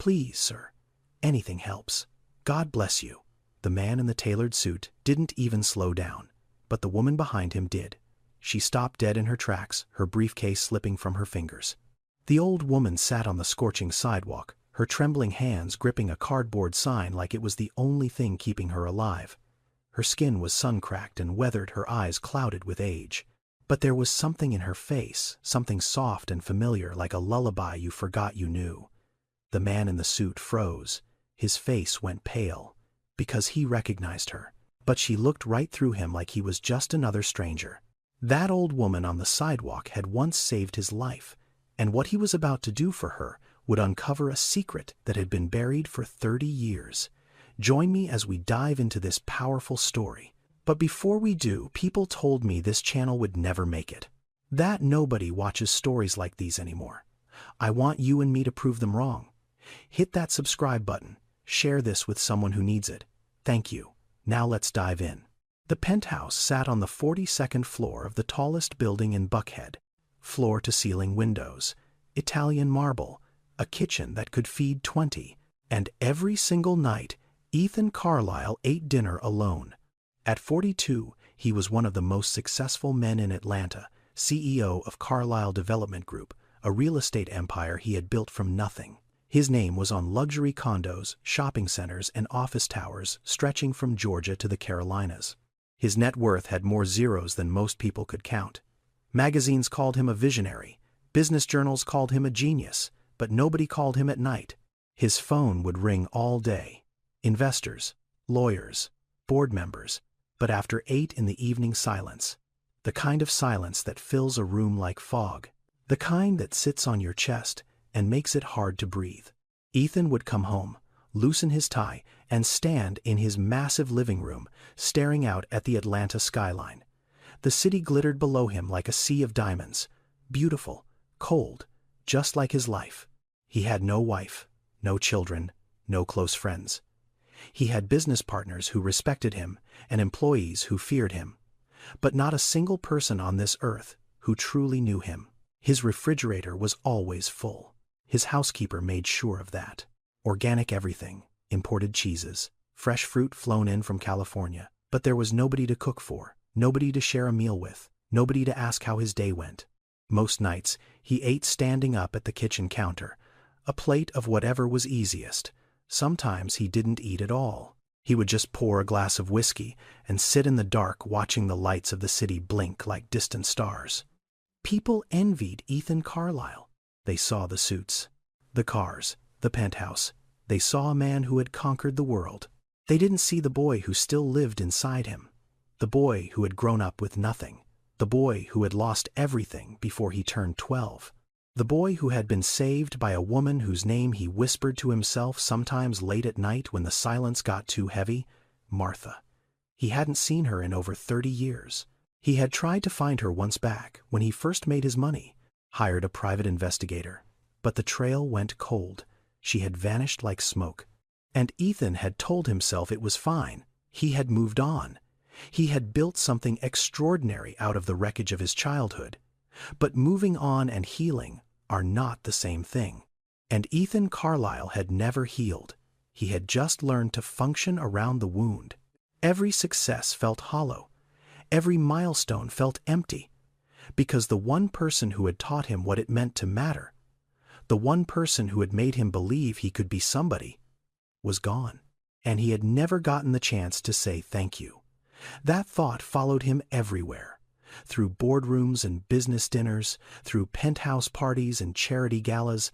"Please, sir. Anything helps. God bless you." The man in the tailored suit didn't even slow down, but the woman behind him did. She stopped dead in her tracks, her briefcase slipping from her fingers. The old woman sat on the scorching sidewalk, her trembling hands gripping a cardboard sign like it was the only thing keeping her alive. Her skin was sun-cracked and weathered, her eyes clouded with age. But there was something in her face, something soft and familiar like a lullaby you forgot you knew. The man in the suit froze. His face went pale, because he recognized her. But she looked right through him like he was just another stranger. That old woman on the sidewalk had once saved his life, and what he was about to do for her would uncover a secret that had been buried for 30 years. Join me as we dive into this powerful story. But before we do, people told me this channel would never make it. That nobody watches stories like these anymore. I want you and me to prove them wrong. Hit that subscribe button. Share this with someone who needs it. Thank you. Now let's dive in. The penthouse sat on the 42nd floor of the tallest building in Buckhead. Floor-to-ceiling windows, Italian marble, a kitchen that could feed 20, and every single night, Ethan Carlisle ate dinner alone. At 42, he was one of the most successful men in Atlanta, CEO of Carlisle Development Group, a real estate empire he had built from nothing. His name was on luxury condos, shopping centers, and office towers stretching from Georgia to the Carolinas. His net worth had more zeros than most people could count. Magazines called him a visionary, business journals called him a genius, but nobody called him at night. His phone would ring all day. Investors, lawyers, board members, but after 8 in the evening silence. The kind of silence that fills a room like fog. The kind that sits on your chest and makes it hard to breathe. Ethan would come home, loosen his tie, and stand in his massive living room, staring out at the Atlanta skyline. The city glittered below him like a sea of diamonds, beautiful, cold, just like his life. He had no wife, no children, no close friends. He had business partners who respected him and employees who feared him, but not a single person on this earth who truly knew him. His refrigerator was always full. His housekeeper made sure of that. Organic everything, imported cheeses, fresh fruit flown in from California. But there was nobody to cook for, nobody to share a meal with, nobody to ask how his day went. Most nights, he ate standing up at the kitchen counter, a plate of whatever was easiest. Sometimes he didn't eat at all. He would just pour a glass of whiskey and sit in the dark watching the lights of the city blink like distant stars. People envied Ethan Carlisle. They saw the suits, the cars, the penthouse. They saw a man who had conquered the world. They didn't see the boy who still lived inside him, the boy who had grown up with nothing, the boy who had lost everything before he turned 12, the boy who had been saved by a woman whose name he whispered to himself sometimes late at night when the silence got too heavy, Martha. He hadn't seen her in over 30 years. He had tried to find her once back when he first made his money, hired a private investigator, but the trail went cold. She had vanished like smoke. And Ethan had told himself it was fine. He had moved on. He had built something extraordinary out of the wreckage of his childhood. But moving on and healing are not the same thing. And Ethan Carlisle had never healed. He had just learned to function around the wound. Every success felt hollow. Every milestone felt empty. Because the one person who had taught him what it meant to matter, the one person who had made him believe he could be somebody, was gone. And he had never gotten the chance to say thank you. That thought followed him everywhere. Through boardrooms and business dinners, through penthouse parties and charity galas.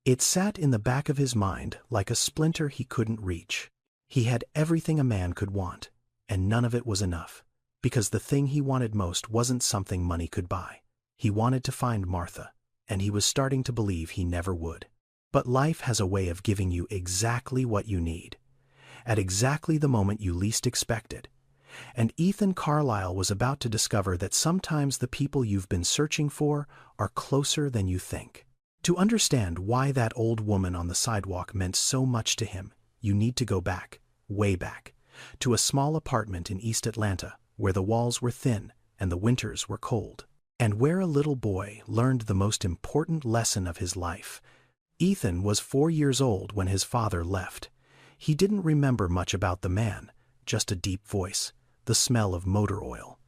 It sat in the back of his mind like a splinter he couldn't reach. He had everything a man could want, and none of it was enough. Because the thing he wanted most wasn't something money could buy. He wanted to find Martha, and he was starting to believe he never would. But life has a way of giving you exactly what you need, at exactly the moment you least expect it. And Ethan Carlisle was about to discover that sometimes the people you've been searching for are closer than you think. To understand why that old woman on the sidewalk meant so much to him, you need to go back, way back, to a small apartment in East Atlanta, where the walls were thin and the winters were cold, and where a little boy learned the most important lesson of his life. Ethan was 4 years old when his father left. He didn't remember much about the man, just a deep voice, the smell of motor oil,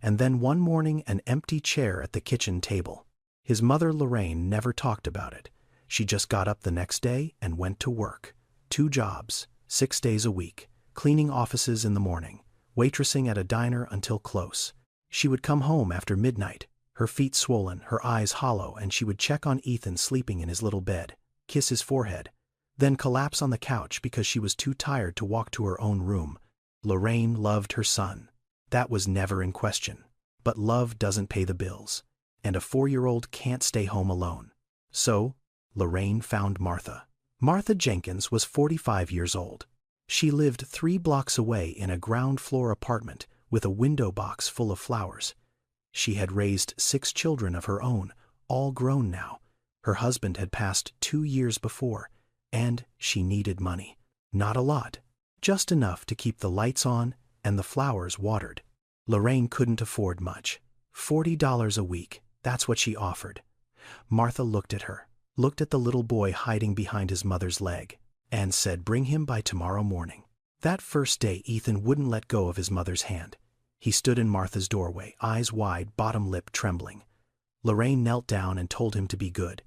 and then one morning an empty chair at the kitchen table. His mother Lorraine never talked about it. She just got up the next day and went to work. 2 jobs, 6 days a week, cleaning offices in the morning, waitressing at a diner until close. She would come home after midnight, her feet swollen, her eyes hollow, and she would check on Ethan sleeping in his little bed, kiss his forehead, then collapse on the couch because she was too tired to walk to her own room. Lorraine loved her son. That was never in question. But love doesn't pay the bills, and a 4-year-old can't stay home alone. So, Lorraine found Martha. Martha Jenkins was 45 years old. She lived 3 blocks away in a ground-floor apartment with a window box full of flowers. She had raised 6 children of her own, all grown now. Her husband had passed 2 years before, and she needed money. Not a lot, just enough to keep the lights on and the flowers watered. Lorraine couldn't afford much. $40 a week, that's what she offered. Martha looked at her, looked at the little boy hiding behind his mother's leg, and said, "Bring him by tomorrow morning." That first day, Ethan wouldn't let go of his mother's hand. He stood in Martha's doorway, eyes wide, bottom lip trembling. Lorraine knelt down and told him to be good.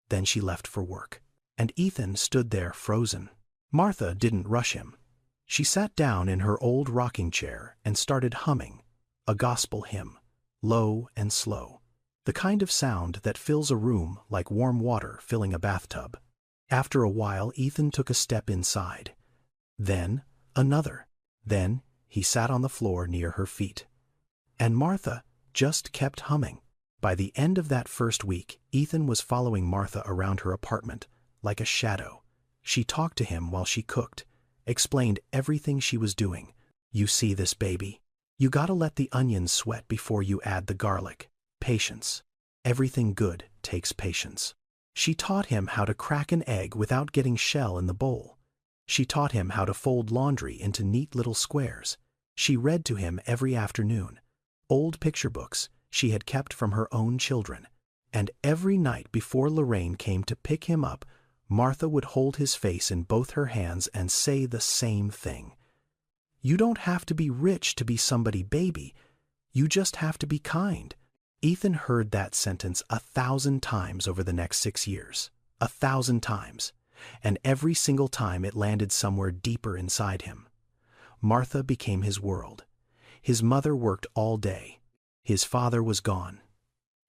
Then she left for work, and Ethan stood there frozen. Martha didn't rush him. She sat down in her old rocking chair and started humming, a gospel hymn, low and slow, the kind of sound that fills a room like warm water filling a bathtub. After a while, Ethan took a step inside. Then another. Then he sat on the floor near her feet. And Martha just kept humming. By the end of that first week, Ethan was following Martha around her apartment like a shadow. She talked to him while she cooked, explained everything she was doing. "You see this, baby? You gotta let the onions sweat before you add the garlic. Patience. Everything good takes patience." She taught him how to crack an egg without getting shell in the bowl. She taught him how to fold laundry into neat little squares. She read to him every afternoon, old picture books she had kept from her own children. And every night before Lorraine came to pick him up, Martha would hold his face in both her hands and say the same thing. "You don't have to be rich to be somebody, baby. You just have to be kind." Ethan heard that sentence 1,000 times over the next 6 years. 1,000 times. And every single time it landed somewhere deeper inside him. Martha became his world. His mother worked all day. His father was gone.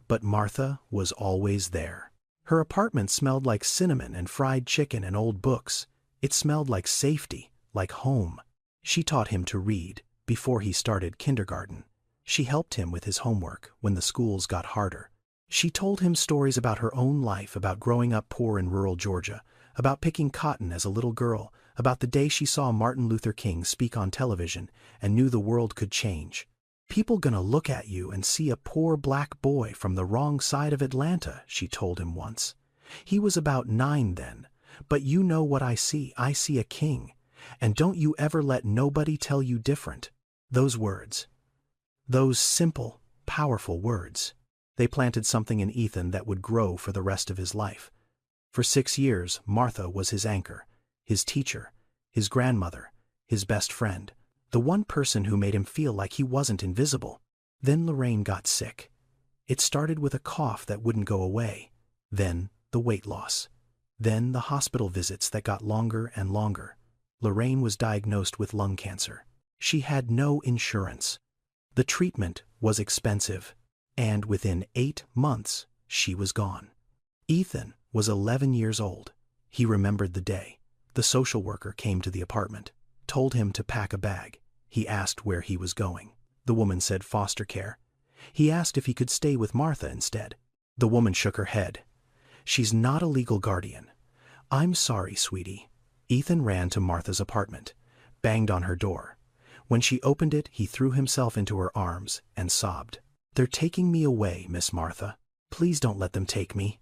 But Martha was always there. Her apartment smelled like cinnamon and fried chicken and old books. It smelled like safety, like home. She taught him to read before he started kindergarten. She helped him with his homework when the schools got harder. She told him stories about her own life, about growing up poor in rural Georgia, about picking cotton as a little girl, about the day she saw Martin Luther King speak on television and knew the world could change. "People gonna look at you and see a poor black boy from the wrong side of Atlanta," she told him once. He was about 9 then. "But you know what I see a king. And don't you ever let nobody tell you different." Those words. Those simple, powerful words. They planted something in Ethan that would grow for the rest of his life. For 6 years, Martha was his anchor, his teacher, his grandmother, his best friend, the one person who made him feel like he wasn't invisible. Then Lorraine got sick. It started with a cough that wouldn't go away, then the weight loss, then the hospital visits that got longer and longer. Lorraine was diagnosed with lung cancer. She had no insurance. The treatment was expensive, and within 8 months, she was gone. Ethan was 11 years old. He remembered the day. The social worker came to the apartment, told him to pack a bag. He asked where he was going. The woman said foster care. He asked if he could stay with Martha instead. The woman shook her head. "She's not a legal guardian." "I'm sorry, sweetie." Ethan ran to Martha's apartment, banged on her door. When she opened it, he threw himself into her arms and sobbed. "They're taking me away, Miss Martha. Please don't let them take me."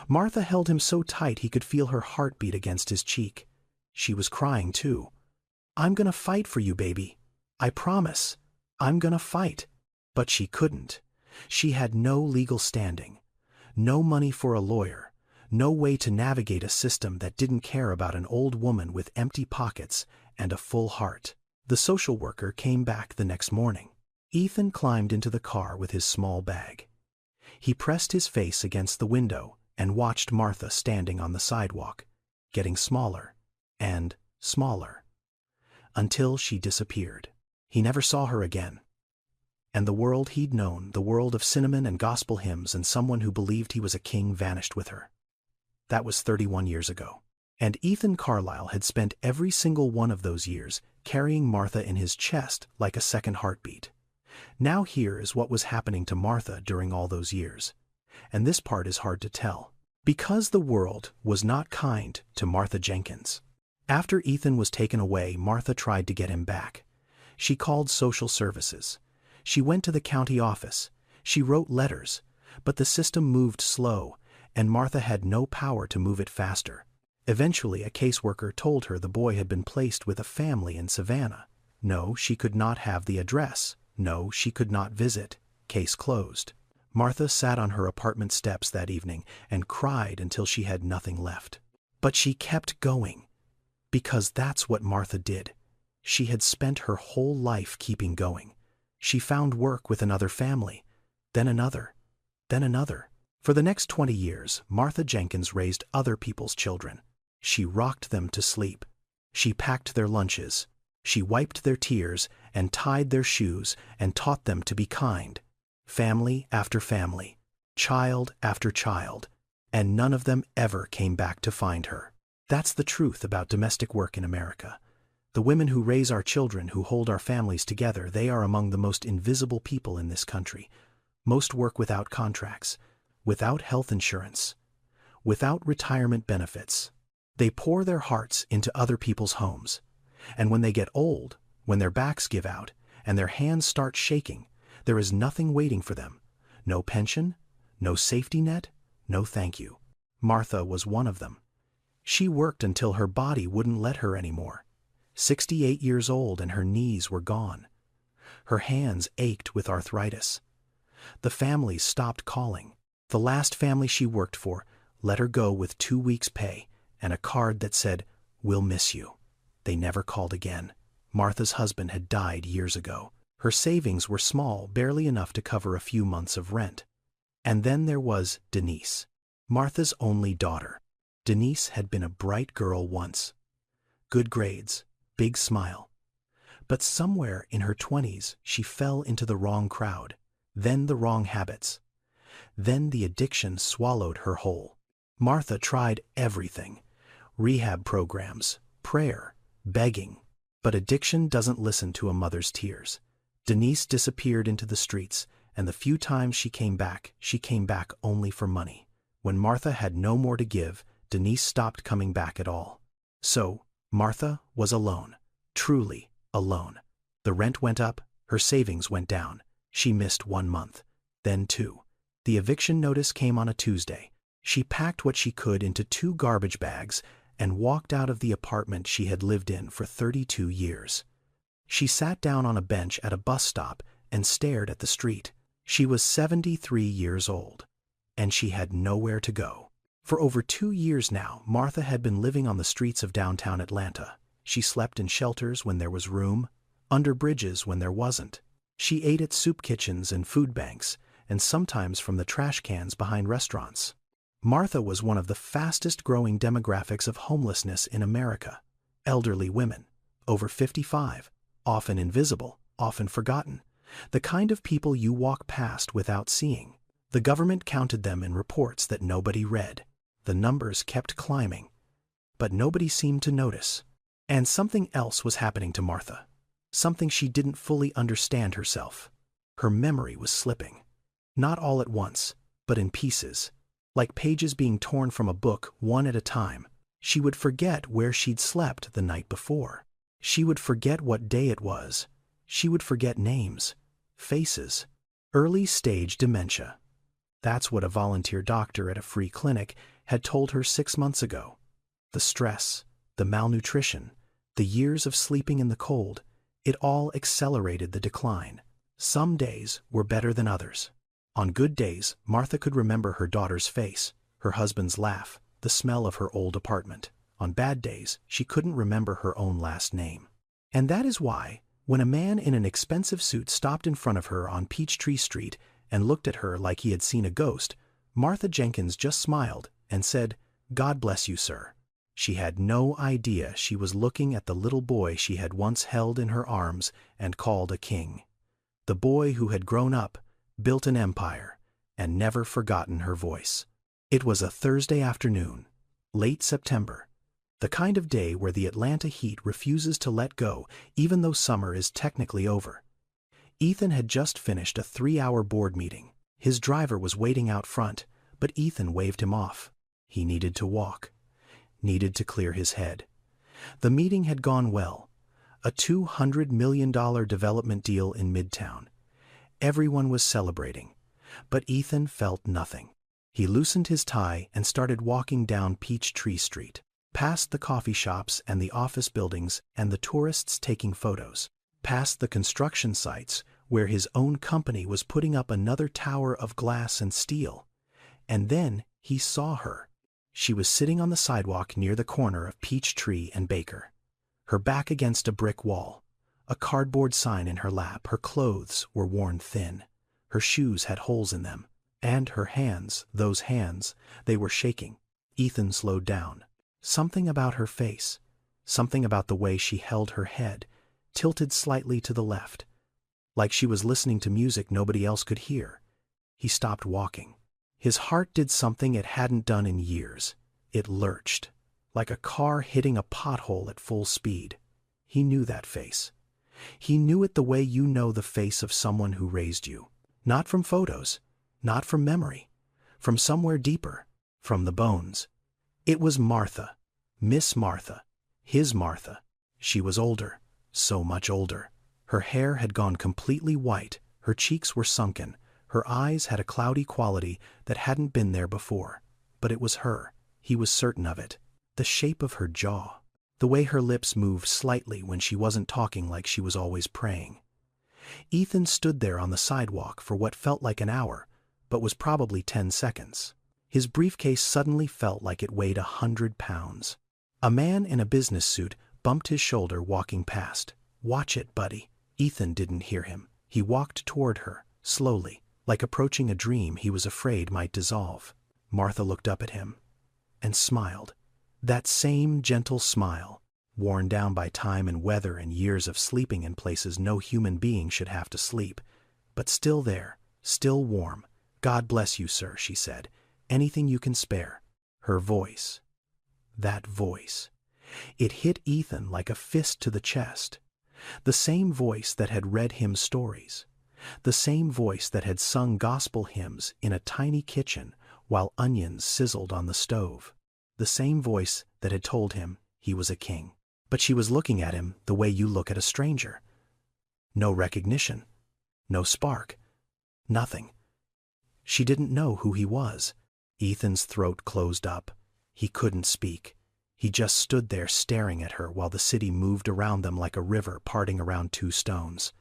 Martha held him so tight he could feel her heart beat against his cheek. She was crying too. "I'm gonna fight for you, baby. I promise. I'm gonna fight." But she couldn't. She had no legal standing, no money for a lawyer, No way to navigate a system that didn't care about an old woman with empty pockets and a full heart. The social worker came back the next morning. Ethan climbed into the car with his small bag. He pressed his face against the window and watched Martha standing on the sidewalk, getting smaller and smaller, until she disappeared. He never saw her again. And the world he'd known, the world of cinnamon and gospel hymns and someone who believed he was a king, vanished with her. That was 31 years ago. And Ethan Carlisle had spent every single one of those years carrying Martha in his chest like a second heartbeat. Now here is what was happening to Martha during all those years. And this part is hard to tell. Because the world was not kind to Martha Jenkins. After Ethan was taken away, Martha tried to get him back. She called social services. She went to the county office. She wrote letters. But the system moved slow, and Martha had no power to move it faster. Eventually, a caseworker told her the boy had been placed with a family in Savannah. No, she could not have the address. No, she could not visit. Case closed. Martha sat on her apartment steps that evening and cried until she had nothing left. But she kept going. Because that's what Martha did. She had spent her whole life keeping going. She found work with another family, then another, then another. For the next 20 years, Martha Jenkins raised other people's children. She rocked them to sleep. She packed their lunches. She wiped their tears and tied their shoes and taught them to be kind. Family after family, child after child, and none of them ever came back to find her. That's the truth about domestic work in America. The women who raise our children, who hold our families together, they are among the most invisible people in this country. Most work without contracts, without health insurance, without retirement benefits. They pour their hearts into other people's homes. And when they get old, when their backs give out, and their hands start shaking, there is nothing waiting for them. No pension, no safety net, no thank you. Martha was one of them. She worked until her body wouldn't let her anymore. 68 years old and her knees were gone. Her hands ached with arthritis. The families stopped calling. The last family she worked for let her go with 2 weeks' pay and a card that said, "We'll miss you." They never called again. Martha's husband had died years ago. Her savings were small, barely enough to cover a few months of rent. And then there was Denise, Martha's only daughter. Denise had been a bright girl once. Good grades, big smile. But somewhere in her 20s, she fell into the wrong crowd, then the wrong habits. Then the addiction swallowed her whole. Martha tried everything. Rehab programs, prayer, begging. But addiction doesn't listen to a mother's tears. Denise disappeared into the streets, and the few times she came back only for money. When Martha had no more to give, Denise stopped coming back at all. So, Martha was alone, truly alone. The rent went up, her savings went down. She missed 1 month, then 2. The eviction notice came on a Tuesday. She packed what she could into 2 garbage bags and walked out of the apartment she had lived in for 32 years. She sat down on a bench at a bus stop and stared at the street. She was 73 years old, and she had nowhere to go. For over 2 years now, Martha had been living on the streets of downtown Atlanta. She slept in shelters when there was room, under bridges when there wasn't. She ate at soup kitchens and food banks, and sometimes from the trash cans behind restaurants. Martha was one of the fastest-growing demographics of homelessness in America. Elderly women, over 55, often invisible, often forgotten. The kind of people you walk past without seeing. The government counted them in reports that nobody read. The numbers kept climbing, but nobody seemed to notice. And something else was happening to Martha. Something she didn't fully understand herself. Her memory was slipping. Not all at once, but in pieces. Like pages being torn from a book, one at a time. She would forget where she'd slept the night before. She would forget what day it was. She would forget names, faces. Early-stage dementia. That's what a volunteer doctor at a free clinic had told her 6 months ago. The stress, the malnutrition, the years of sleeping in the cold, it all accelerated the decline. Some days were better than others. On good days, Martha could remember her daughter's face, her husband's laugh, the smell of her old apartment. On bad days, she couldn't remember her own last name. And that is why, when a man in an expensive suit stopped in front of her on Peachtree Street and looked at her like he had seen a ghost, Martha Jenkins just smiled and said, "God bless you, sir." She had no idea she was looking at the little boy she had once held in her arms and called a king. The boy who had grown up, built an empire, and never forgotten her voice. It was a Thursday afternoon, late September, the kind of day where the Atlanta heat refuses to let go even though summer is technically over. Ethan had just finished a 3-hour board meeting. His driver was waiting out front, but Ethan waved him off. He needed to walk, needed to clear his head. The meeting had gone well. A $200 million development deal in Midtown. Everyone was celebrating, but Ethan felt nothing. He loosened his tie and started walking down Peachtree Street, past the coffee shops and the office buildings and the tourists taking photos, past the construction sites where his own company was putting up another tower of glass and steel. And then he saw her. She was sitting on the sidewalk near the corner of Peachtree and Baker, her back against a brick wall, a cardboard sign in her lap. Her clothes were worn thin. Her shoes had holes in them. And her hands, those hands, they were shaking. Ethan slowed down. Something about her face, something about the way she held her head, tilted slightly to the left, like she was listening to music nobody else could hear. He stopped walking. His heart did something it hadn't done in years. It lurched, like a car hitting a pothole at full speed. He knew that face. He knew it the way you know the face of someone who raised you. Not from photos, not from memory, from somewhere deeper, from the bones. It was Martha, Miss Martha, his Martha. She was older, so much older. Her hair had gone completely white, her cheeks were sunken, her eyes had a cloudy quality that hadn't been there before. But it was her, he was certain of it. The shape of her jaw, the way her lips moved slightly when she wasn't talking like she was always praying. Ethan stood there on the sidewalk for what felt like an hour, but was probably 10 seconds. His briefcase suddenly felt like it weighed 100 pounds. A man in a business suit bumped his shoulder walking past. "Watch it, buddy." Ethan didn't hear him. He walked toward her, slowly, like approaching a dream he was afraid might dissolve. Martha looked up at him and smiled. That same gentle smile, worn down by time and weather and years of sleeping in places no human being should have to sleep, but still there, still warm. "God bless you, sir," she said. "Anything you can spare." Her voice. That voice. It hit Ethan like a fist to the chest. The same voice that had read him stories. The same voice that had sung gospel hymns in a tiny kitchen while onions sizzled on the stove. The same voice that had told him he was a king. But she was looking at him the way you look at a stranger. No recognition. No spark. Nothing. She didn't know who he was. Ethan's throat closed up. He couldn't speak. He just stood there staring at her while the city moved around them like a river parting around two stones.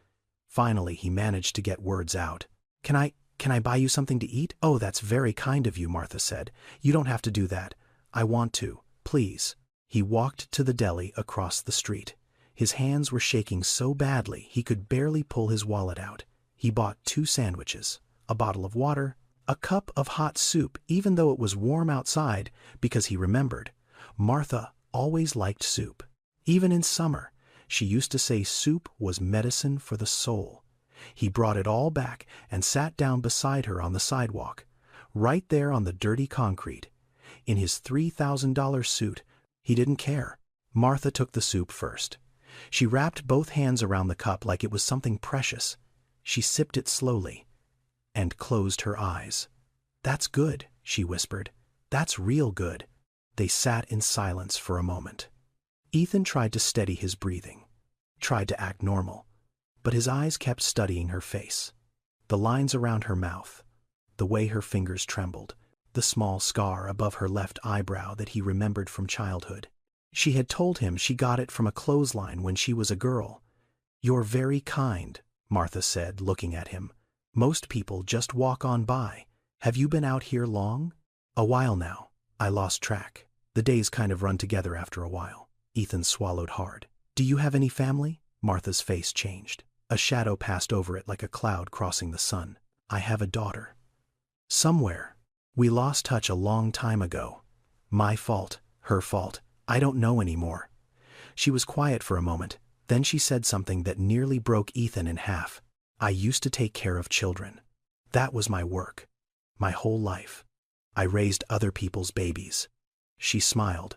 Finally, he managed to get words out. Can I buy you something to eat?" "Oh, that's very kind of you," Martha said. "You don't have to do that. I want to, please." He walked to the deli across the street. His hands were shaking so badly he could barely pull his wallet out. He bought 2 sandwiches, a bottle of water, a cup of hot soup even though it was warm outside, because he remembered. Martha always liked soup. Even in summer, she used to say soup was medicine for the soul. He brought it all back and sat down beside her on the sidewalk, right there on the dirty concrete. In his $3,000 suit, he didn't care. Martha took the soup first. She wrapped both hands around the cup like it was something precious. She sipped it slowly and closed her eyes. "That's good," she whispered. "That's real good." They sat in silence for a moment. Ethan tried to steady his breathing, tried to act normal, but his eyes kept studying her face. The lines around her mouth, the way her fingers trembled, the small scar above her left eyebrow that he remembered from childhood. She had told him she got it from a clothesline when she was a girl. "You're very kind," Martha said, looking at him. "Most people just walk on by. Have you been out here long?" "A while now. I lost track. The days kind of run together after a while. Ethan swallowed hard. Do you have any family? Martha's face changed. A shadow passed over it like a cloud crossing the sun. I have a daughter. Somewhere. We lost touch a long time ago. My fault, her fault, I don't know anymore. She was quiet for a moment, then she said something that nearly broke Ethan in half. I used to take care of children. That was my work. My whole life. I raised other people's babies. She smiled.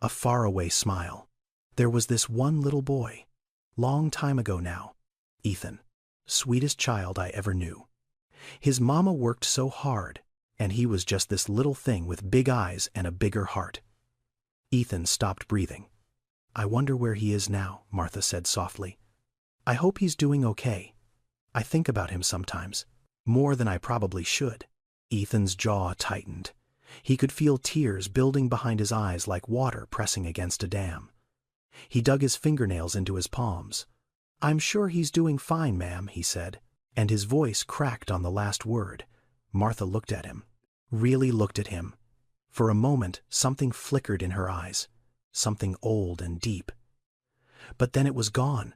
A faraway smile. There was this one little boy. Long time ago now. Ethan. Sweetest child I ever knew. His mama worked so hard, and he was just this little thing with big eyes and a bigger heart. Ethan stopped breathing. I wonder where he is now, Martha said softly. I hope he's doing okay. I think about him sometimes, more than I probably should. Ethan's jaw tightened. He could feel tears building behind his eyes like water pressing against a dam. He dug his fingernails into his palms. I'm sure he's doing fine, ma'am, he said, and his voice cracked on the last word. Martha looked at him, really looked at him. For a moment, something flickered in her eyes, something old and deep. But then it was gone.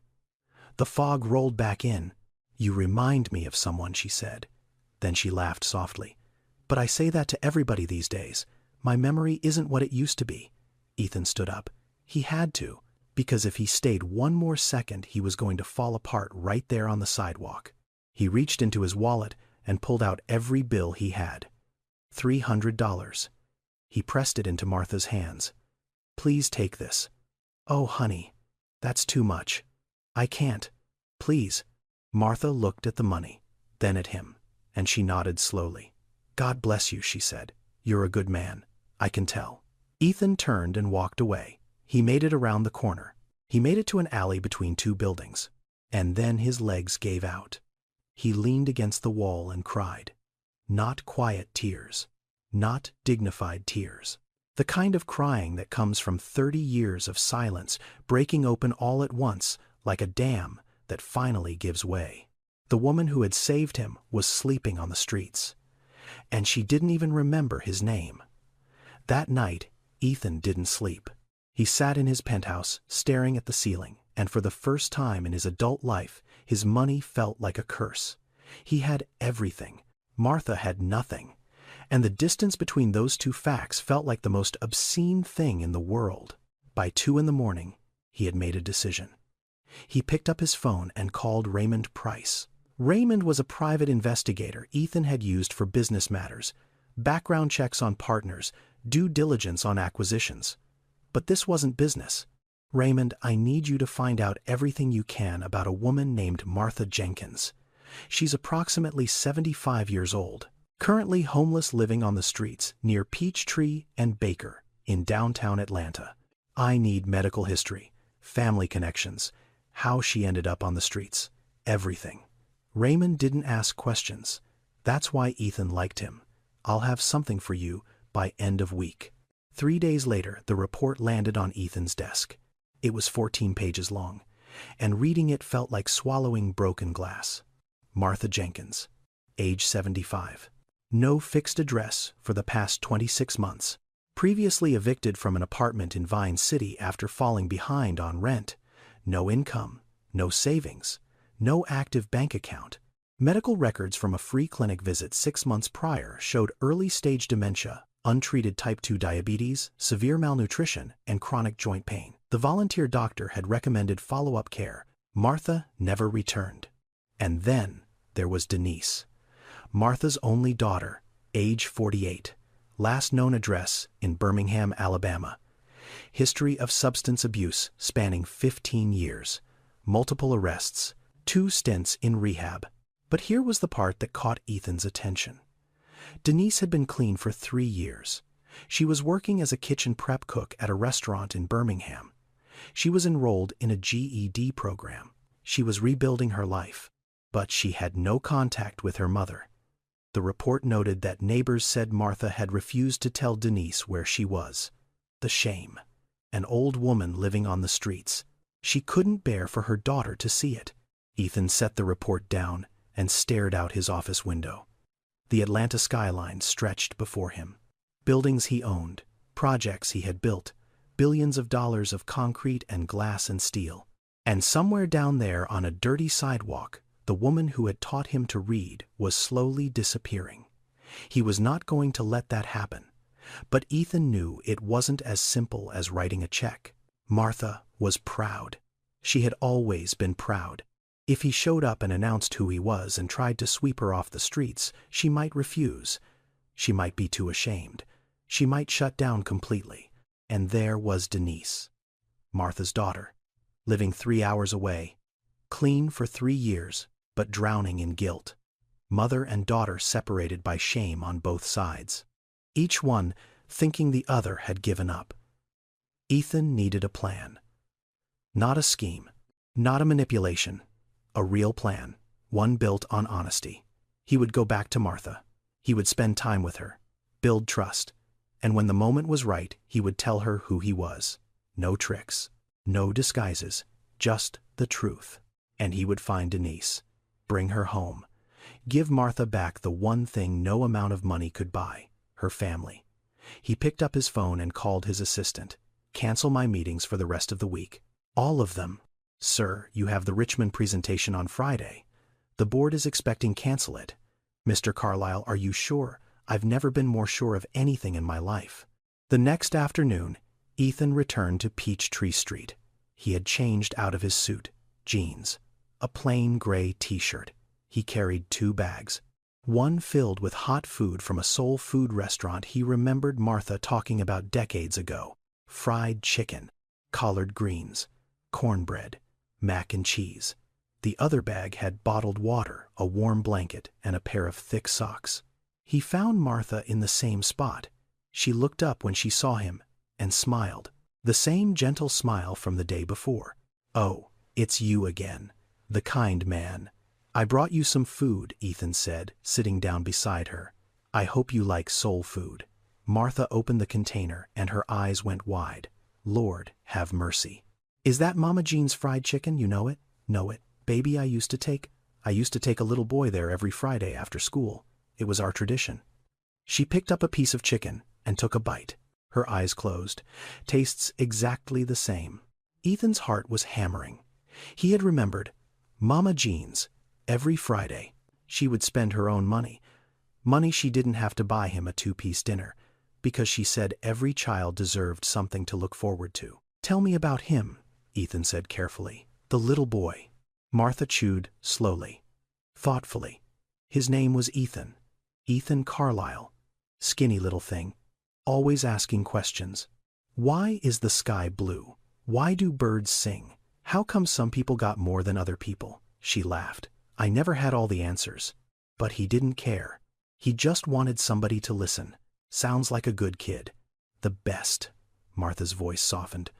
The fog rolled back in. You remind me of someone, she said. Then she laughed softly. But I say that to everybody these days. My memory isn't what it used to be. Ethan stood up. He had to, because if he stayed one more second, he was going to fall apart right there on the sidewalk. He reached into his wallet and pulled out every bill he had. $300. He pressed it into Martha's hands. Please take this. Oh, honey, that's too much. I can't. Please. Martha looked at the money, then at him, and she nodded slowly. God bless you, she said. You're a good man. I can tell. Ethan turned and walked away. He made it around the corner. He made it to an alley between two buildings. And then his legs gave out. He leaned against the wall and cried. Not quiet tears. Not dignified tears. The kind of crying that comes from 30 years of silence breaking open all at once like a dam that finally gives way. The woman who had saved him was sleeping on the streets. And she didn't even remember his name. That night, Ethan didn't sleep. He sat in his penthouse, staring at the ceiling, and for the first time in his adult life, his money felt like a curse. He had everything. Martha had nothing. And the distance between those two facts felt like the most obscene thing in the world. By 2 a.m, he had made a decision. He picked up his phone and called Raymond Price. Raymond was a private investigator Ethan had used for business matters, background checks on partners, due diligence on acquisitions. But this wasn't business. Raymond, I need you to find out everything you can about a woman named Martha Jenkins. She's approximately 75 years old, currently homeless, living on the streets near Peachtree and Baker in downtown Atlanta. I need medical history, family connections, how she ended up on the streets, everything. Raymond didn't ask questions. That's why Ethan liked him. I'll have something for you by end of week. 3 days later, the report landed on Ethan's desk. It was 14 pages long, and reading it felt like swallowing broken glass. Martha Jenkins, age 75. No fixed address for the past 26 months. Previously evicted from an apartment in Vine City after falling behind on rent. No income, no savings, no active bank account. Medical records from a free clinic visit 6 months prior showed early-stage dementia, untreated type 2 diabetes, severe malnutrition, and chronic joint pain. The volunteer doctor had recommended follow-up care. Martha never returned. And then there was Denise, Martha's only daughter, age 48, last known address in Birmingham, Alabama. History of substance abuse spanning 15 years, multiple arrests, 2 stints in rehab. But here was the part that caught Ethan's attention. Denise had been clean for 3 years. She was working as a kitchen prep cook at a restaurant in Birmingham. She was enrolled in a GED program. She was rebuilding her life, but she had no contact with her mother. The report noted that neighbors said Martha had refused to tell Denise where she was. The shame. An old woman living on the streets. She couldn't bear for her daughter to see it. Ethan set the report down and stared out his office window. The Atlanta skyline stretched before him. Buildings he owned, projects he had built, billions of dollars of concrete and glass and steel. And somewhere down there on a dirty sidewalk, the woman who had taught him to read was slowly disappearing. He was not going to let that happen. But Ethan knew it wasn't as simple as writing a check. Martha was proud. She had always been proud. If he showed up and announced who he was and tried to sweep her off the streets, she might refuse. She might be too ashamed. She might shut down completely. And there was Denise, Martha's daughter, living 3 hours away, clean for 3 years, but drowning in guilt. Mother and daughter separated by shame on both sides. Each one thinking the other had given up. Ethan needed a plan. Not a scheme, not a manipulation, a real plan, one built on honesty. He would go back to Martha. He would spend time with her, build trust, and when the moment was right, he would tell her who he was. No tricks, no disguises, just the truth. And he would find Denise, bring her home, give Martha back the one thing no amount of money could buy, her family. He picked up his phone and called his assistant. Cancel my meetings for the rest of the week. All of them. Sir, you have the Richmond presentation on Friday. The board is expecting cancel it. Mr. Carlyle, are you sure? I've never been more sure of anything in my life. The next afternoon, Ethan returned to Peachtree Street. He had changed out of his suit, jeans, a plain gray t-shirt. He carried 2 bags. One filled with hot food from a soul food restaurant he remembered Martha talking about decades ago. Fried chicken, collard greens, cornbread, mac and cheese. The other bag had bottled water, a warm blanket, and a pair of thick socks. He found Martha in the same spot. She looked up when she saw him and smiled. The same gentle smile from the day before. Oh, it's you again, the kind man. I brought you some food, Ethan said, sitting down beside her. I hope you like soul food. Martha opened the container and her eyes went wide. Lord, have mercy. Is that Mama Jean's fried chicken? You know it? Know it. Baby, I used to take a little boy there every Friday after school. It was our tradition. She picked up a piece of chicken and took a bite. Her eyes closed. Tastes exactly the same. Ethan's heart was hammering. He had remembered. Mama Jean's. Every Friday. She would spend her own money. Money she didn't have to buy him a 2-piece dinner, because she said every child deserved something to look forward to. Tell me about him, Ethan said carefully. The little boy. Martha chewed slowly, thoughtfully. His name was Ethan. Ethan Carlyle. Skinny little thing. Always asking questions. Why is the sky blue? Why do birds sing? How come some people got more than other people? She laughed. I never had all the answers. But he didn't care. He just wanted somebody to listen. Sounds like a good kid. The best. Martha's voice softened.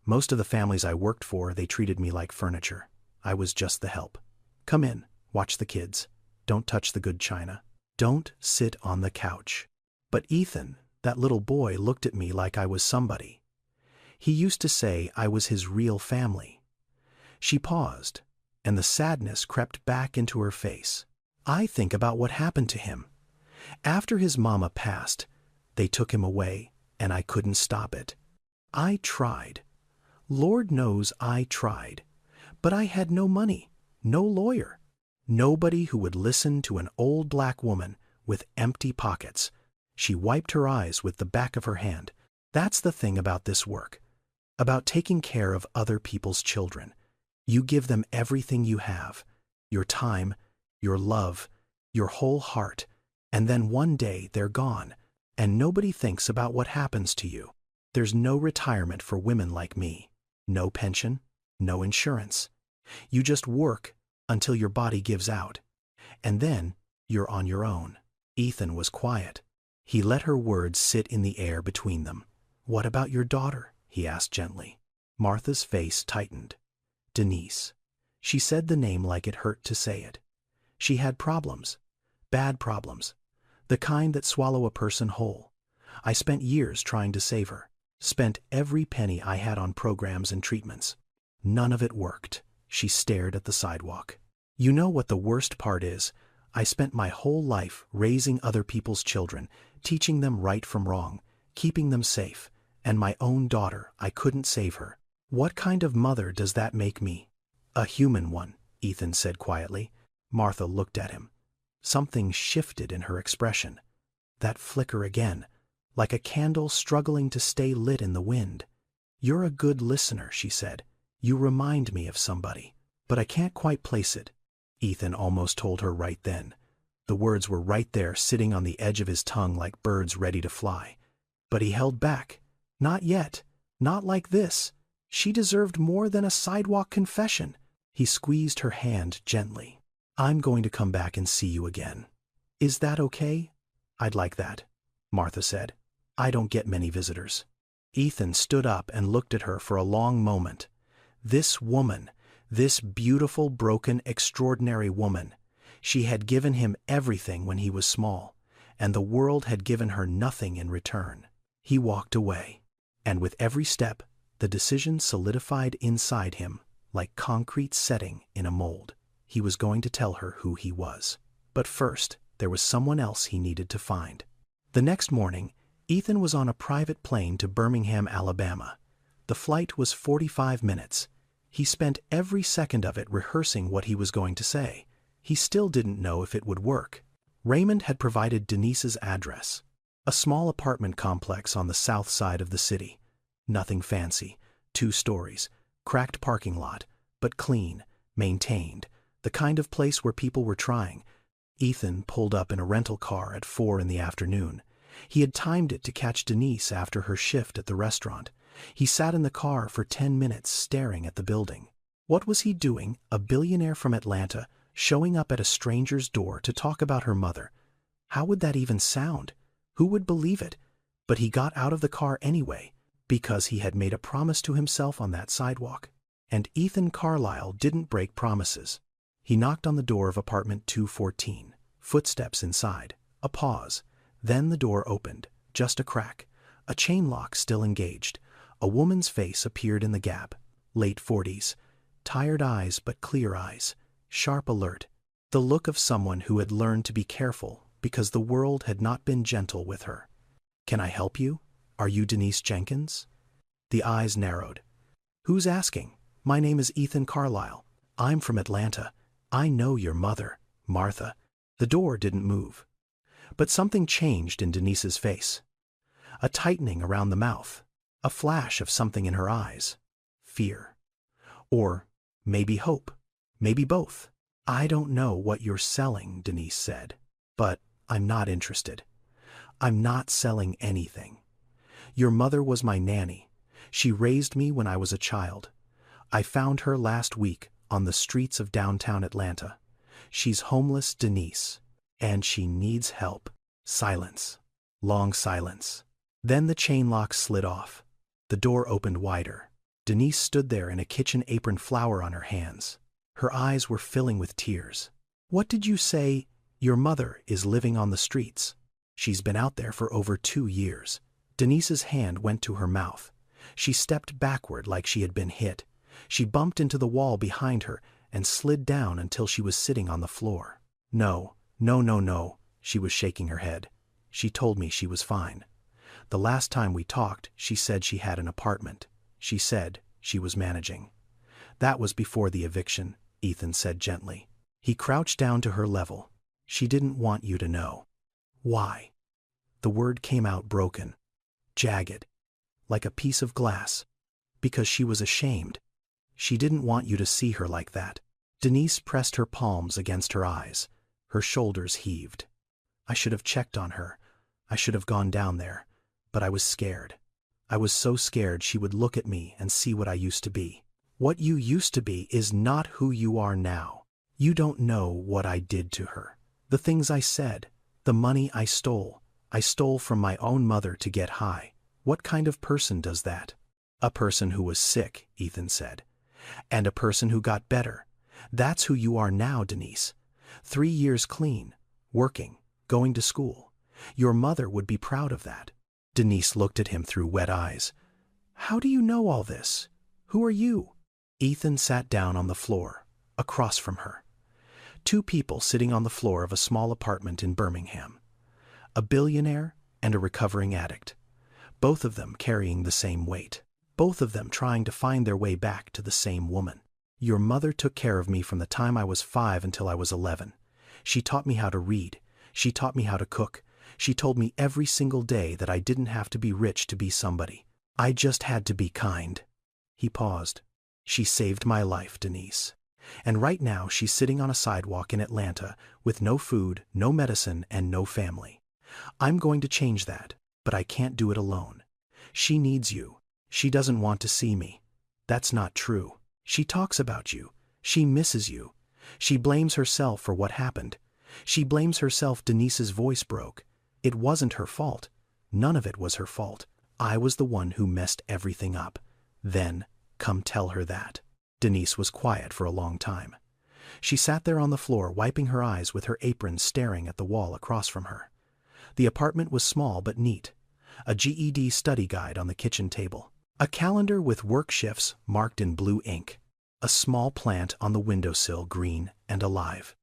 Most of the families I worked for, they treated me like furniture. I was just the help. Come in, watch the kids. Don't touch the good china. Don't sit on the couch. But Ethan, that little boy, looked at me like I was somebody. He used to say I was his real family. She paused, and the sadness crept back into her face. I think about what happened to him. After his mama passed, they took him away, and I couldn't stop it. I tried. Lord knows I tried. But I had no money, no lawyer, nobody who would listen to an old black woman with empty pockets. She wiped her eyes with the back of her hand. That's the thing about this work, about taking care of other people's children. You give them everything you have, your time, your love, your whole heart, and then one day they're gone, and nobody thinks about what happens to you. There's no retirement for women like me, no pension, no insurance. You just work until your body gives out, and then you're on your own. Ethan was quiet. He let her words sit in the air between them. What about your daughter? He asked gently. Martha's face tightened. Denise. She said the name like it hurt to say it. She had problems, bad problems, the kind that swallow a person whole. I spent years trying to save her, spent every penny I had on programs and treatments. None of it worked. She stared at the sidewalk. You know what the worst part is? I spent my whole life raising other people's children, teaching them right from wrong, keeping them safe, and my own daughter, I couldn't save her. What kind of mother does that make me? A human one, Ethan said quietly. Martha looked at him. Something shifted in her expression. That flicker again, like a candle struggling to stay lit in the wind. You're a good listener, she said. You remind me of somebody, but I can't quite place it. Ethan almost told her right then. The words were right there, sitting on the edge of his tongue like birds ready to fly. But he held back. Not yet. Not like this. She deserved more than a sidewalk confession. He squeezed her hand gently. I'm going to come back and see you again. Is that okay? I'd like that, Martha said. I don't get many visitors. Ethan stood up and looked at her for a long moment. This woman, this beautiful, broken, extraordinary woman, she had given him everything when he was small, and the world had given her nothing in return. He walked away, and with every step, the decision solidified inside him, like concrete setting in a mold. He was going to tell her who he was. But first, there was someone else he needed to find. The next morning, Ethan was on a private plane to Birmingham, Alabama. The flight was 45 minutes. He spent every second of it rehearsing what he was going to say. He still didn't know if it would work. Raymond had provided Denise's address. A small apartment complex on the south side of the city. Nothing fancy, 2 stories, cracked parking lot, but clean, maintained, the kind of place where people were trying. Ethan pulled up in a rental car at 4 in the afternoon. He had timed it to catch Denise after her shift at the restaurant. He sat in the car for 10 minutes staring at the building. What was he doing, a billionaire from Atlanta, showing up at a stranger's door to talk about her mother? How would that even sound? Who would believe it? But he got out of the car anyway, because he had made a promise to himself on that sidewalk. And Ethan Carlisle didn't break promises. He knocked on the door of apartment 214. Footsteps inside. A pause. Then the door opened, just a crack. A chain lock still engaged. A woman's face appeared in the gap. Late 40s. Tired eyes but clear eyes. Sharp alert. The look of someone who had learned to be careful because the world had not been gentle with her. Can I help you? Are you Denise Jenkins? The eyes narrowed. Who's asking? My name is Ethan Carlisle. I'm from Atlanta. I know your mother, Martha. The door didn't move. But something changed in Denise's face. A tightening around the mouth. A flash of something in her eyes. Fear. Or maybe hope. Maybe both. I don't know what you're selling, Denise said. But I'm not interested. I'm not selling anything. Your mother was my nanny. She raised me when I was a child. I found her last week on the streets of downtown Atlanta. She's homeless, Denise, and she needs help. Silence. Long silence. Then the chain lock slid off. The door opened wider. Denise stood there in a kitchen apron, flour on her hands. Her eyes were filling with tears. What did you say? Your mother is living on the streets. She's been out there for over 2 years. Denise's hand went to her mouth. She stepped backward like she had been hit. She bumped into the wall behind her and slid down until she was sitting on the floor. No, no, no, no, she was shaking her head. She told me she was fine. The last time we talked, she said she had an apartment. She said she was managing. That was before the eviction, Ethan said gently. He crouched down to her level. She didn't want you to know. Why? The word came out broken, jagged, like a piece of glass. Because she was ashamed. She didn't want you to see her like that. Denise pressed her palms against her eyes. Her shoulders heaved. I should have checked on her. I should have gone down there. But I was scared. I was so scared she would look at me and see what I used to be. What you used to be is not who you are now. You don't know what I did to her. The things I said. The money I stole. I stole from my own mother to get high. What kind of person does that? A person who was sick, Ethan said. And a person who got better. That's who you are now, Denise. 3 years clean, working, going to school. Your mother would be proud of that. Denise looked at him through wet eyes. How do you know all this? Who are you? Ethan sat down on the floor, across from her. 2 people sitting on the floor of a small apartment in Birmingham. A billionaire and a recovering addict. both of them carrying the same weight, both of them trying to find their way back to the same woman. Your mother took care of me from the time I was 5 until I was 11. She taught me how to read. She taught me how to cook. She told me every single day that I didn't have to be rich to be somebody. I just had to be kind. He paused. She saved my life, Denise. And right now she's sitting on a sidewalk in Atlanta with no food, no medicine, and no family. I'm going to change that, but I can't do it alone. She needs you. She doesn't want to see me. That's not true. She talks about you. She misses you. She blames herself for what happened. She blames herself. Denise's voice broke. It wasn't her fault. None of it was her fault. I was the one who messed everything up. Then, come tell her that. Denise was quiet for a long time. She sat there on the floor, wiping her eyes with her apron, staring at the wall across from her. The apartment was small but neat. A GED study guide on the kitchen table. A calendar with work shifts marked in blue ink. A small plant on the windowsill, green and alive.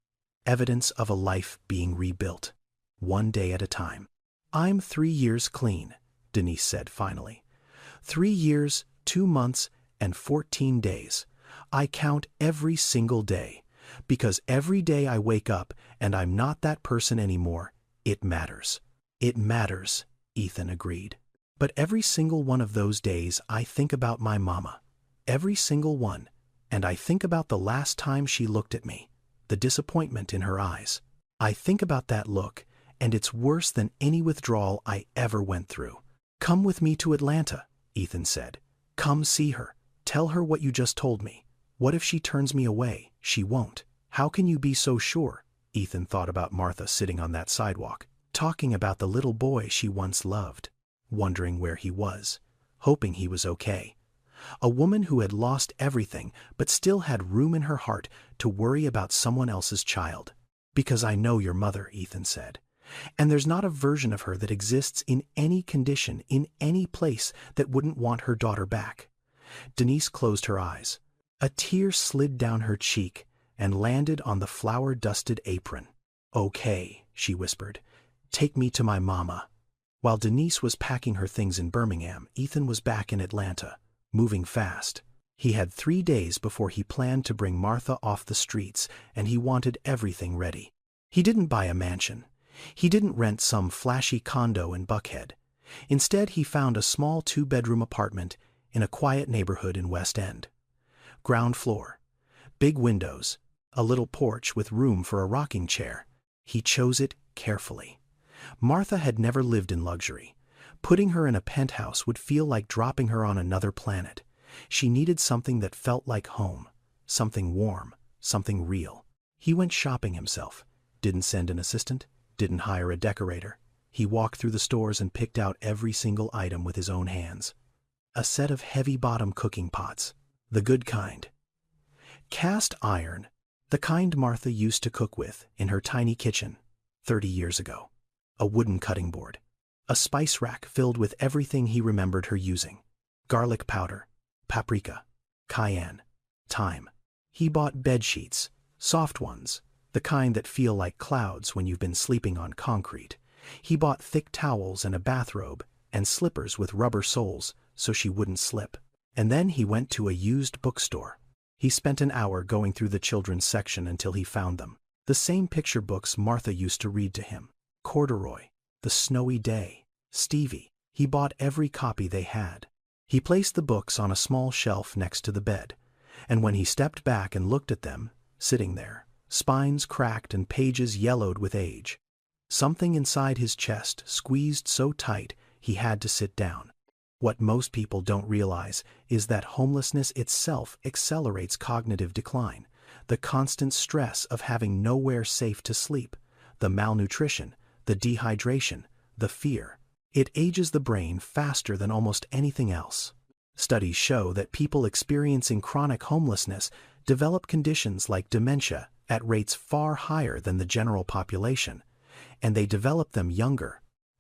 Evidence of a life being rebuilt. One day at a time. I'm 3 years clean, Denise said finally. 3 years, 2 months, and 14 days. I count every single day, because every day I wake up and I'm not that person anymore, it matters. It matters, Ethan agreed. But every single one of those days I think about my mama. Every single one. And I think about the last time she looked at me, the disappointment in her eyes. I think about that look, and it's worse than any withdrawal I ever went through. Come with me to Atlanta, Ethan said. Come see her. Tell her what you just told me. What if she turns me away? She won't. How can you be so sure? Ethan thought about Martha sitting on that sidewalk, talking about the little boy she once loved, wondering where he was, hoping he was okay. A woman who had lost everything but still had room in her heart to worry about someone else's child. Because I know your mother, Ethan said. And there's not a version of her that exists in any condition, in any place, that wouldn't want her daughter back. Denise closed her eyes. A tear slid down her cheek and landed on the flour-dusted apron. Okay, she whispered. Take me to my mama. While Denise was packing her things in Birmingham, Ethan was back in Atlanta, moving fast. He had 3 days before he planned to bring Martha off the streets, and he wanted everything ready. He didn't buy a mansion. He didn't rent some flashy condo in Buckhead. Instead, he found a small 2-bedroom apartment in a quiet neighborhood in West End. Ground floor. Big windows. A little porch with room for a rocking chair. He chose it carefully. Martha had never lived in luxury. Putting her in a penthouse would feel like dropping her on another planet. She needed something that felt like home. Something warm. Something real. He went shopping himself. Didn't send an assistant. Didn't hire a decorator. He walked through the stores and picked out every single item with his own hands. A set of heavy-bottom cooking pots. The good kind. Cast iron. The kind Martha used to cook with in her tiny kitchen 30 years ago. A wooden cutting board. A spice rack filled with everything he remembered her using. Garlic powder. Paprika. Cayenne. Thyme. He bought bed sheets. Soft ones. The kind that feel like clouds when you've been sleeping on concrete. He bought thick towels and a bathrobe and slippers with rubber soles so she wouldn't slip. And then he went to a used bookstore. He spent an hour going through the children's section until he found them. The same picture books Martha used to read to him. Corduroy. The Snowy Day. Stevie. He bought every copy they had. He placed the books on a small shelf next to the bed. And when he stepped back and looked at them, sitting there, spines cracked and pages yellowed with age. Something inside his chest squeezed so tight he had to sit down. What most people don't realize is that homelessness itself accelerates cognitive decline. The constant stress of having nowhere safe to sleep, the malnutrition, the dehydration, the fear. It ages the brain faster than almost anything else. Studies show that people experiencing chronic homelessness develop conditions like dementia at rates far higher than the general population, and they develop them younger.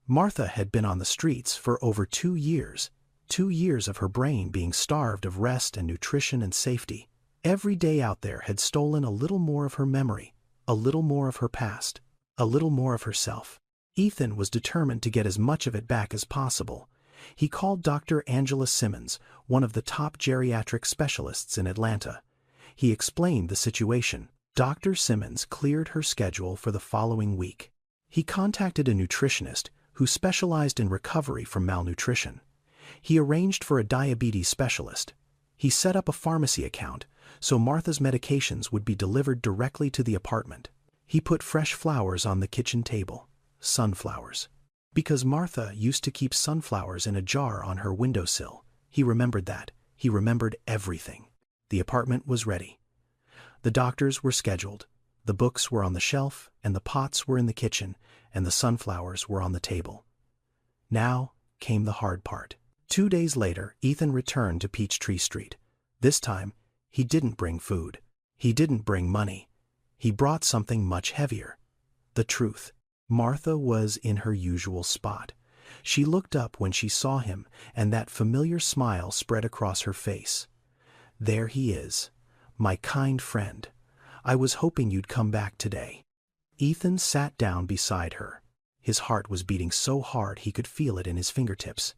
Martha had been on the streets for over 2 years, 2 years of her brain being starved of rest and nutrition and safety. Every day out there had stolen a little more of her memory, a little more of her past, a little more of herself. Ethan was determined to get as much of it back as possible. He called Dr. Angela Simmons, one of the top geriatric specialists in Atlanta. He explained the situation. Dr. Simmons cleared her schedule for the following week. He contacted a nutritionist who specialized in recovery from malnutrition. He arranged for a diabetes specialist. He set up a pharmacy account so Martha's medications would be delivered directly to the apartment. He put fresh flowers on the kitchen table, sunflowers. Because Martha used to keep sunflowers in a jar on her windowsill, he remembered that. He remembered everything. The apartment was ready. The doctors were scheduled. The books were on the shelf, and the pots were in the kitchen, and the sunflowers were on the table. Now came the hard part. 2 days later, Ethan returned to Peachtree Street. This time, he didn't bring food. He didn't bring money. He brought something much heavier. The truth. Martha was in her usual spot. She looked up when she saw him, and that familiar smile spread across her face. There he is, my kind friend. I was hoping you'd come back today. Ethan sat down beside her. His heart was beating so hard he could feel it in his fingertips.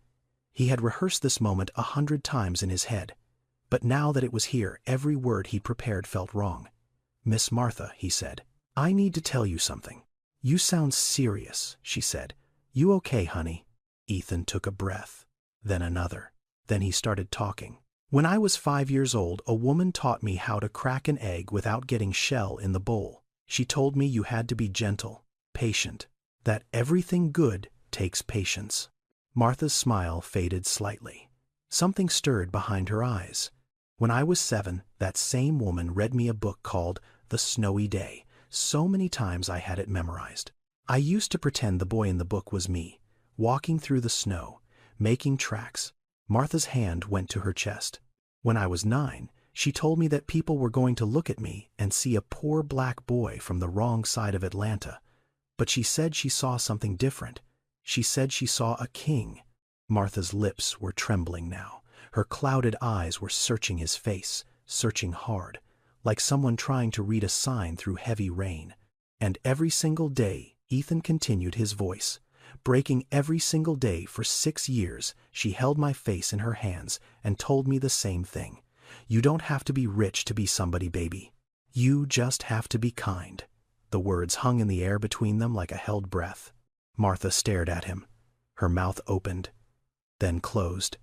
He had rehearsed this moment 100 times in his head. But now that it was here, every word he prepared felt wrong. "Miss Martha," he said, "I need to tell you something." "You sound serious," she said. "You okay, honey?" Ethan took a breath, then another. Then he started talking. "When I was 5 years old, a woman taught me how to crack an egg without getting shell in the bowl. She told me you had to be gentle, patient, that everything good takes patience." Martha's smile faded slightly. Something stirred behind her eyes. "When I was 7, that same woman read me a book called The Snowy Day. So many times I had it memorized. I used to pretend the boy in the book was me, walking through the snow, making tracks." Martha's hand went to her chest. "When I was 9, she told me that people were going to look at me and see a poor black boy from the wrong side of Atlanta. But she said she saw something different. She said she saw a king." Martha's lips were trembling now. Her clouded eyes were searching his face, searching hard, like someone trying to read a sign through heavy rain. "And every single day," Ethan continued, his voice breaking, "every single day for 6 years, she held my face in her hands and told me the same thing. You don't have to be rich to be somebody, baby. You just have to be kind." The words hung in the air between them like a held breath. Martha stared at him. Her mouth opened, then closed,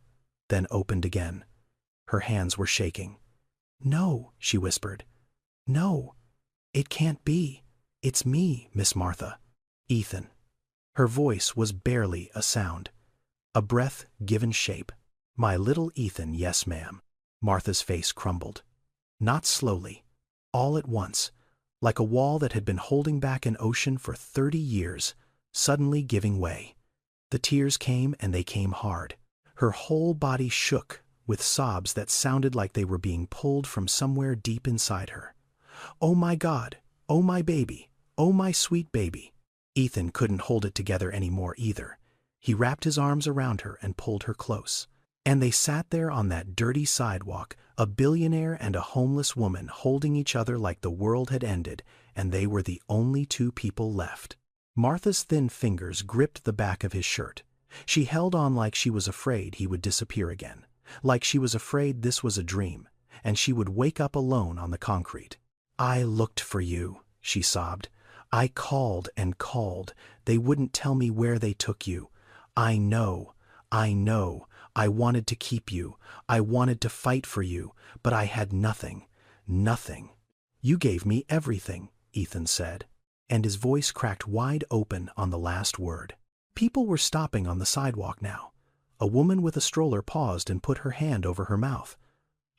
then opened again. Her hands were shaking. "No," she whispered. "No, it can't be. It's me, Miss Martha. Ethan." Her voice was barely a sound. A breath given shape. "My little Ethan, yes, ma'am." Martha's face crumbled. Not slowly, all at once, like a wall that had been holding back an ocean for 30 years, suddenly giving way. The tears came, and they came hard. Her whole body shook with sobs that sounded like they were being pulled from somewhere deep inside her. "Oh my God, oh my baby, oh my sweet baby." Ethan couldn't hold it together anymore either. He wrapped his arms around her and pulled her close. And they sat there on that dirty sidewalk, a billionaire and a homeless woman holding each other like the world had ended, and they were the only 2 people left. Martha's thin fingers gripped the back of his shirt. She held on like she was afraid he would disappear again, like she was afraid this was a dream, and she would wake up alone on the concrete. "I looked for you," she sobbed. "I called and called. They wouldn't tell me where they took you. I know. I wanted to keep you. I wanted to fight for you, but I had nothing. Nothing." "You gave me everything," Ethan said, and his voice cracked wide open on the last word. People were stopping on the sidewalk now. A woman with a stroller paused and put her hand over her mouth.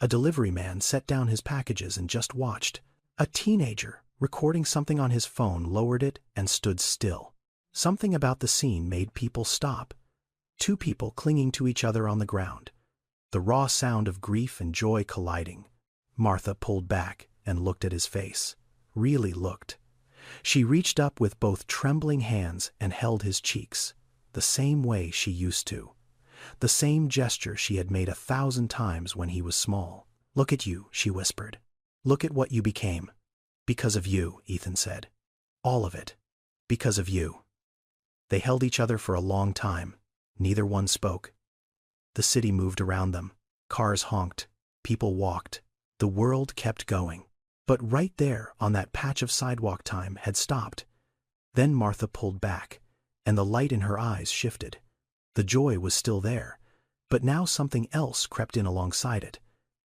A delivery man set down his packages and just watched. A teenager, recording something on his phone, lowered it and stood still. Something about the scene made people stop. 2 people clinging to each other on the ground. The raw sound of grief and joy colliding. Martha pulled back and looked at his face. Really looked. She reached up with both trembling hands and held his cheeks, the same way she used to. The same gesture she had made 1,000 times when he was small. "Look at you," she whispered. "Look at what you became." "Because of you," Ethan said. "All of it. Because of you." They held each other for a long time. Neither one spoke. The city moved around them. Cars honked. People walked. The world kept going. But right there, on that patch of sidewalk, time had stopped. Then Martha pulled back, and the light in her eyes shifted. The joy was still there, but now something else crept in alongside it.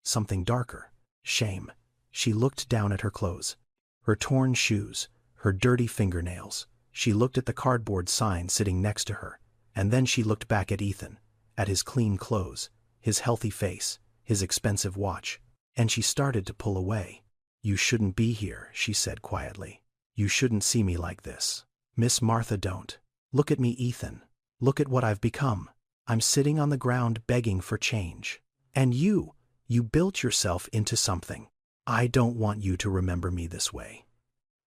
Something darker. Shame. She looked down at her clothes. Her torn shoes, her dirty fingernails. She looked at the cardboard sign sitting next to her, and then she looked back at Ethan, at his clean clothes, his healthy face, his expensive watch, and she started to pull away. "You shouldn't be here," she said quietly. "You shouldn't see me like this. Miss Martha, don't. Look at me, Ethan. Look at what I've become. I'm sitting on the ground begging for change. And you built yourself into something. I don't want you to remember me this way."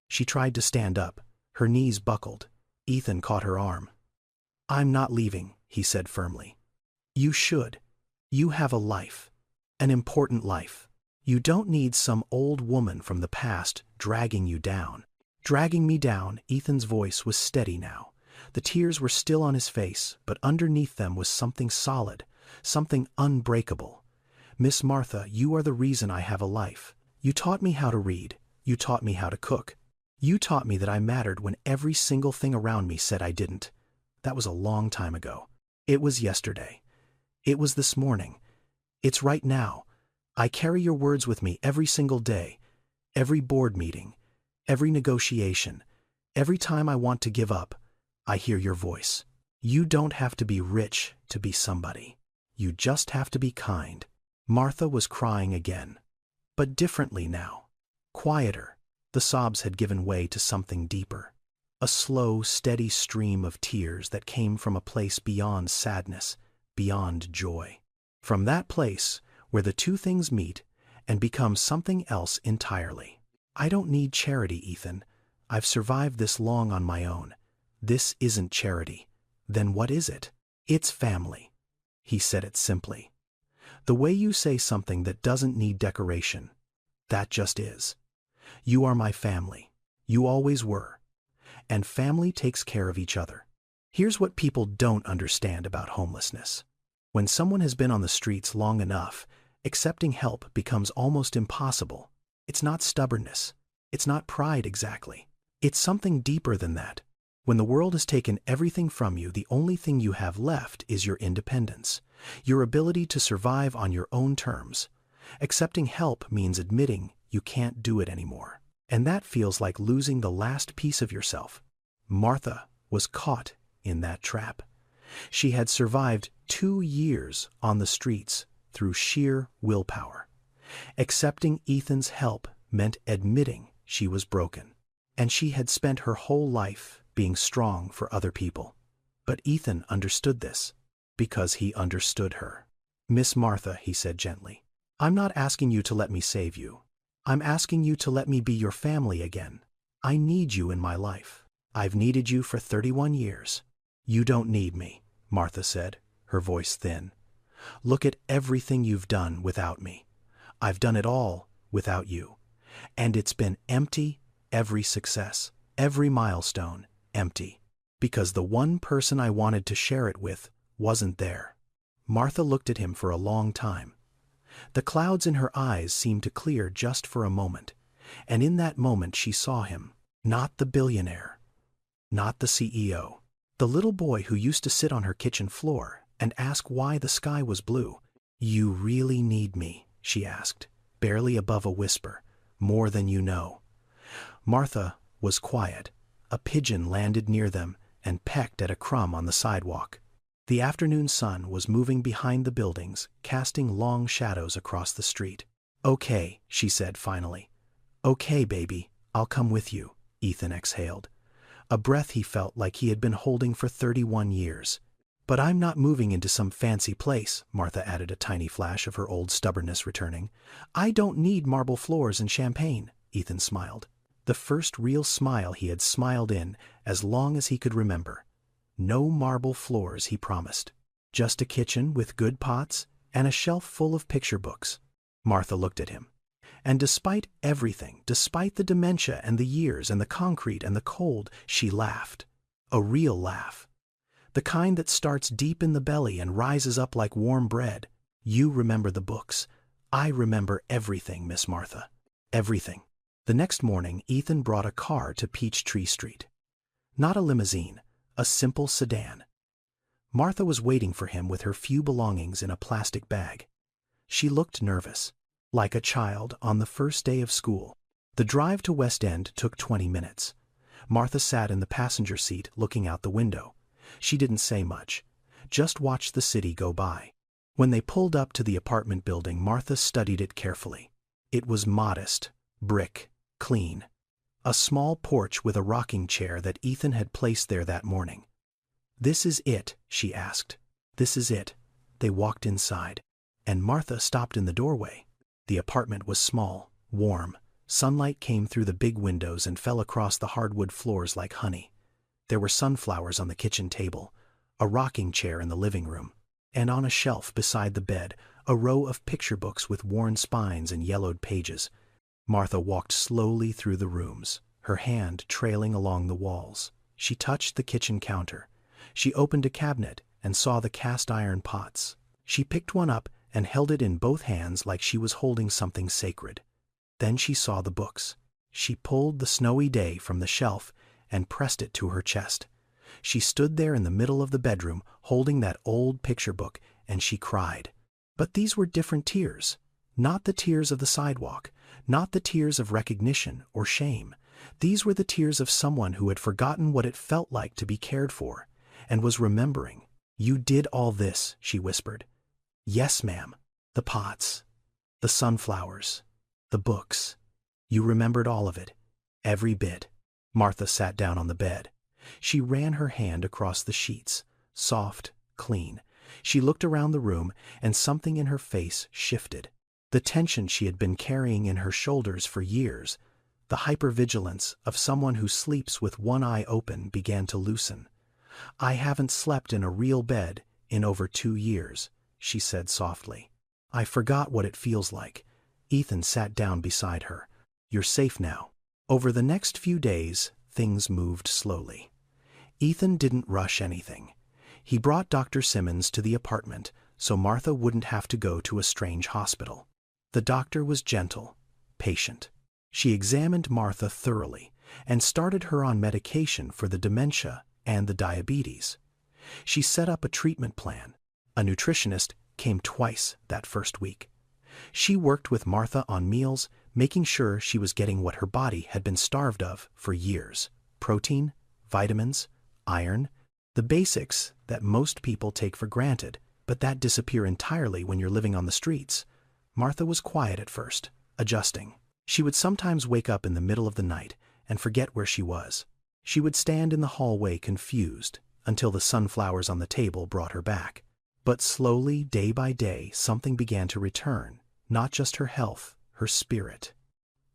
She tried to stand up. Her knees buckled. Ethan caught her arm. "I'm not leaving," he said firmly. "You should. You have a life. An important life. You don't need some old woman from the past dragging you down." "Dragging me down." Ethan's voice was steady now. The tears were still on his face, but underneath them was something solid, something unbreakable. "Miss Martha, you are the reason I have a life. You taught me how to read. You taught me how to cook. You taught me that I mattered when every single thing around me said I didn't. That was a long time ago. It was yesterday. It was this morning. It's right now. I carry your words with me every single day, every board meeting, every negotiation, every time I want to give up. I hear your voice. You don't have to be rich to be somebody. You just have to be kind." Martha was crying again, but differently now. Quieter. The sobs had given way to something deeper. A slow, steady stream of tears that came from a place beyond sadness, beyond joy. From that place where the two things meet and become something else entirely. "I don't need charity, Ethan. I've survived this long on my own. This isn't charity. Then what is it?" "It's family." He said it simply. "The way you say something that doesn't need decoration. That just is. You are my family. You always were. And family takes care of each other." Here's what people don't understand about homelessness. When someone has been on the streets long enough, accepting help becomes almost impossible. It's not stubbornness. It's not pride exactly. It's something deeper than that. When the world has taken everything from you, the only thing you have left is your independence, your ability to survive on your own terms. Accepting help means admitting you can't do it anymore. And that feels like losing the last piece of yourself. Martha was caught in that trap. She had survived 2 years on the streets through sheer willpower. Accepting Ethan's help meant admitting she was broken. And she had spent her whole life being strong for other people. But Ethan understood this, because he understood her. "Miss Martha," he said gently, "I'm not asking you to let me save you. I'm asking you to let me be your family again. I need you in my life. I've needed you for 31 years. "You don't need me," Martha said, her voice thin. "Look at everything you've done without me. I've done it all without you. And it's been empty, every success, every milestone, empty. Because the one person I wanted to share it with wasn't there." Martha looked at him for a long time. The clouds in her eyes seemed to clear just for a moment, and in that moment she saw him, not the billionaire, not the CEO, the little boy who used to sit on her kitchen floor and ask why the sky was blue. "You really need me?" she asked, barely above a whisper. "More than you know." Martha was quiet. A pigeon landed near them and pecked at a crumb on the sidewalk. The afternoon sun was moving behind the buildings, casting long shadows across the street. "Okay," she said finally. "Okay, baby, I'll come with you," Ethan exhaled. A breath he felt like he had been holding for 31 years. "But I'm not moving into some fancy place," Martha added, a tiny flash of her old stubbornness returning. "I don't need marble floors and champagne," Ethan smiled. The first real smile he had smiled in as long as he could remember. No marble floors, he promised. Just a kitchen with good pots and a shelf full of picture books. Martha looked at him. And despite everything, despite the dementia and the years and the concrete and the cold, she laughed. A real laugh. The kind that starts deep in the belly and rises up like warm bread. You remember the books. I remember everything, Miss Martha. Everything. The next morning, Ethan brought a car to Peachtree Street. Not a limousine, a simple sedan. Martha was waiting for him with her few belongings in a plastic bag. She looked nervous, like a child on the first day of school. The drive to West End took 20 minutes. Martha sat in the passenger seat looking out the window. She didn't say much, just watched the city go by. When they pulled up to the apartment building, Martha studied it carefully. It was modest, brick, clean. A small porch with a rocking chair that Ethan had placed there that morning. "This is it?" she asked. "This is it." They walked inside, and Martha stopped in the doorway. The apartment was small, warm. Sunlight came through the big windows and fell across the hardwood floors like honey. There were sunflowers on the kitchen table, a rocking chair in the living room, and on a shelf beside the bed, a row of picture books with worn spines and yellowed pages. Martha walked slowly through the rooms, her hand trailing along the walls. She touched the kitchen counter. She opened a cabinet and saw the cast iron pots. She picked one up and held it in both hands like she was holding something sacred. Then she saw the books. She pulled The Snowy Day from the shelf and pressed it to her chest. She stood there in the middle of the bedroom holding that old picture book, and she cried. But these were different tears. Not the tears of the sidewalk, not the tears of recognition or shame. These were the tears of someone who had forgotten what it felt like to be cared for, and was remembering. "You did all this," she whispered. "Yes, ma'am. The pots, the sunflowers, the books. You remembered all of it. Every bit." Martha sat down on the bed. She ran her hand across the sheets, soft, clean. She looked around the room, and something in her face shifted. The tension she had been carrying in her shoulders for years, the hypervigilance of someone who sleeps with one eye open, began to loosen. "I haven't slept in a real bed in over 2 years," she said softly. "I forgot what it feels like." Ethan sat down beside her. "You're safe now." Over the next few days, things moved slowly. Ethan didn't rush anything. He brought Dr. Simmons to the apartment so Martha wouldn't have to go to a strange hospital. The doctor was gentle, patient. She examined Martha thoroughly and started her on medication for the dementia and the diabetes. She set up a treatment plan. A nutritionist came twice that first week. She worked with Martha on meals, making sure she was getting what her body had been starved of for years: protein, vitamins, iron, the basics that most people take for granted, but that disappear entirely when you're living on the streets. Martha was quiet at first, adjusting. She would sometimes wake up in the middle of the night and forget where she was. She would stand in the hallway confused until the sunflowers on the table brought her back. But slowly, day by day, something began to return, not just her health, her spirit.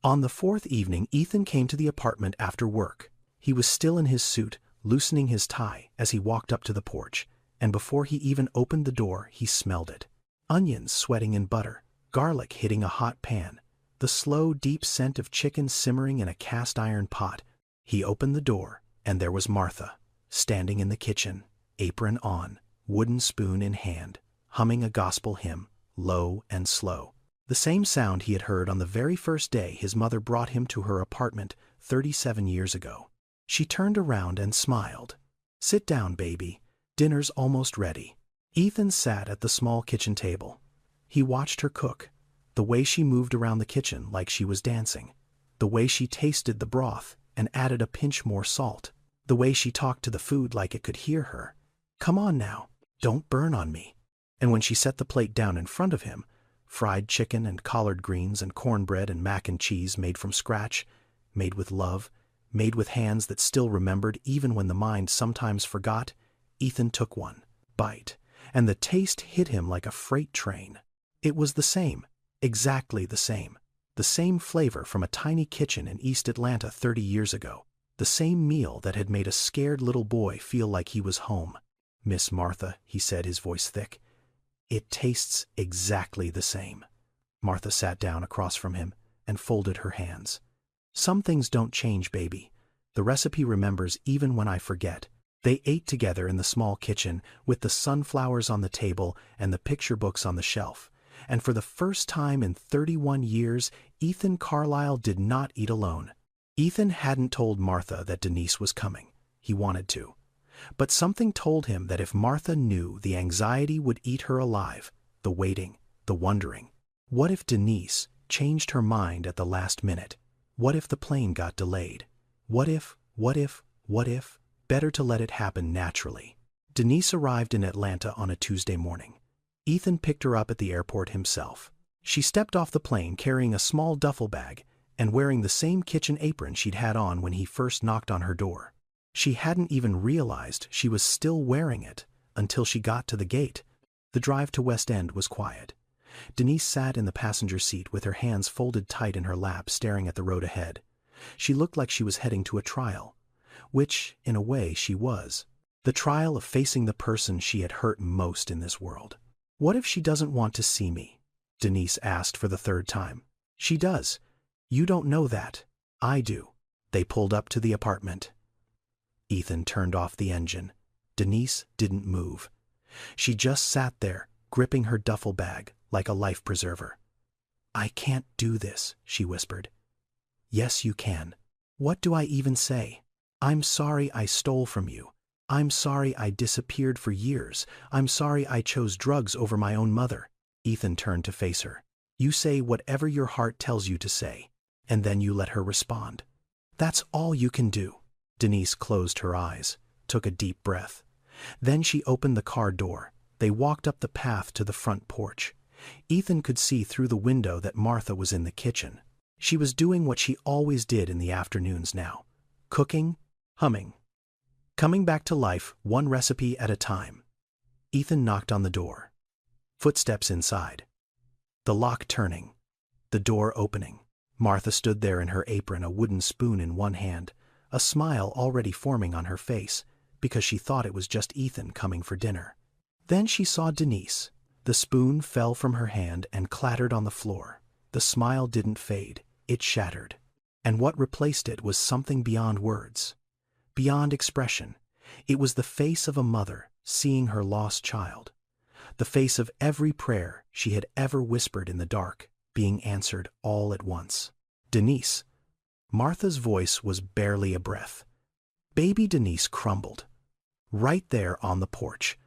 On the 4th evening, Ethan came to the apartment after work. He was still in his suit, loosening his tie as he walked up to the porch, and before he even opened the door, he smelled it. Onions sweating in butter, garlic hitting a hot pan, the slow, deep scent of chicken simmering in a cast-iron pot. He opened the door, and there was Martha, standing in the kitchen, apron on, wooden spoon in hand, humming a gospel hymn, low and slow. The same sound he had heard on the very first day his mother brought him to her apartment 37 years ago. She turned around and smiled. "Sit down, baby. Dinner's almost ready." Ethan sat at the small kitchen table. He watched her cook, the way she moved around the kitchen like she was dancing, the way she tasted the broth and added a pinch more salt, the way she talked to the food like it could hear her. "Come on now, don't burn on me." And when she set the plate down in front of him, fried chicken and collard greens and cornbread and mac and cheese made from scratch, made with love, made with hands that still remembered even when the mind sometimes forgot, Ethan took one bite, and the taste hit him like a freight train. It was the same, exactly the same flavor from a tiny kitchen in East Atlanta 30 years ago, the same meal that had made a scared little boy feel like he was home. "Miss Martha," he said, his voice thick, "it tastes exactly the same." Martha sat down across from him and folded her hands. "Some things don't change, baby. The recipe remembers even when I forget." They ate together in the small kitchen, with the sunflowers on the table and the picture books on the shelf. And for the first time in 31 years, Ethan Carlisle did not eat alone. Ethan hadn't told Martha that Denise was coming. He wanted to. But something told him that if Martha knew, the anxiety would eat her alive, the waiting, the wondering. What if Denise changed her mind at the last minute? What if the plane got delayed? What if? Better to let it happen naturally. Denise arrived in Atlanta on a Tuesday morning. Ethan picked her up at the airport himself. She stepped off the plane carrying a small duffel bag and wearing the same kitchen apron she'd had on when he first knocked on her door. She hadn't even realized she was still wearing it until she got to the gate. The drive to West End was quiet. Denise sat in the passenger seat with her hands folded tight in her lap, staring at the road ahead. She looked like she was heading to a trial, which, in a way, she was. The trial of facing the person she had hurt most in this world. "What if she doesn't want to see me?" Denise asked for the third time. "She does. You don't know that. I do." They pulled up to the apartment. Ethan turned off the engine. Denise didn't move. She just sat there, gripping her duffel bag like a life preserver. "I can't do this," she whispered. "Yes, you can. What do I even say? I'm sorry I stole from you. I'm sorry I disappeared for years. I'm sorry I chose drugs over my own mother." Ethan turned to face her. "You say whatever your heart tells you to say, and then you let her respond. That's all you can do." Denise closed her eyes, took a deep breath. Then she opened the car door. They walked up the path to the front porch. Ethan could see through the window that Martha was in the kitchen. She was doing what she always did in the afternoons now. Cooking, humming. Coming back to life, one recipe at a time. Ethan knocked on the door. Footsteps inside. The lock turning. The door opening. Martha stood there in her apron, a wooden spoon in one hand, a smile already forming on her face, because she thought it was just Ethan coming for dinner. Then she saw Denise. The spoon fell from her hand and clattered on the floor. The smile didn't fade, it shattered. And what replaced it was something beyond words, beyond expression. It was the face of a mother seeing her lost child. The face of every prayer she had ever whispered in the dark, being answered all at once. "Denise." Martha's voice was barely a breath. Baby Denise crumbled. Right there on the porch.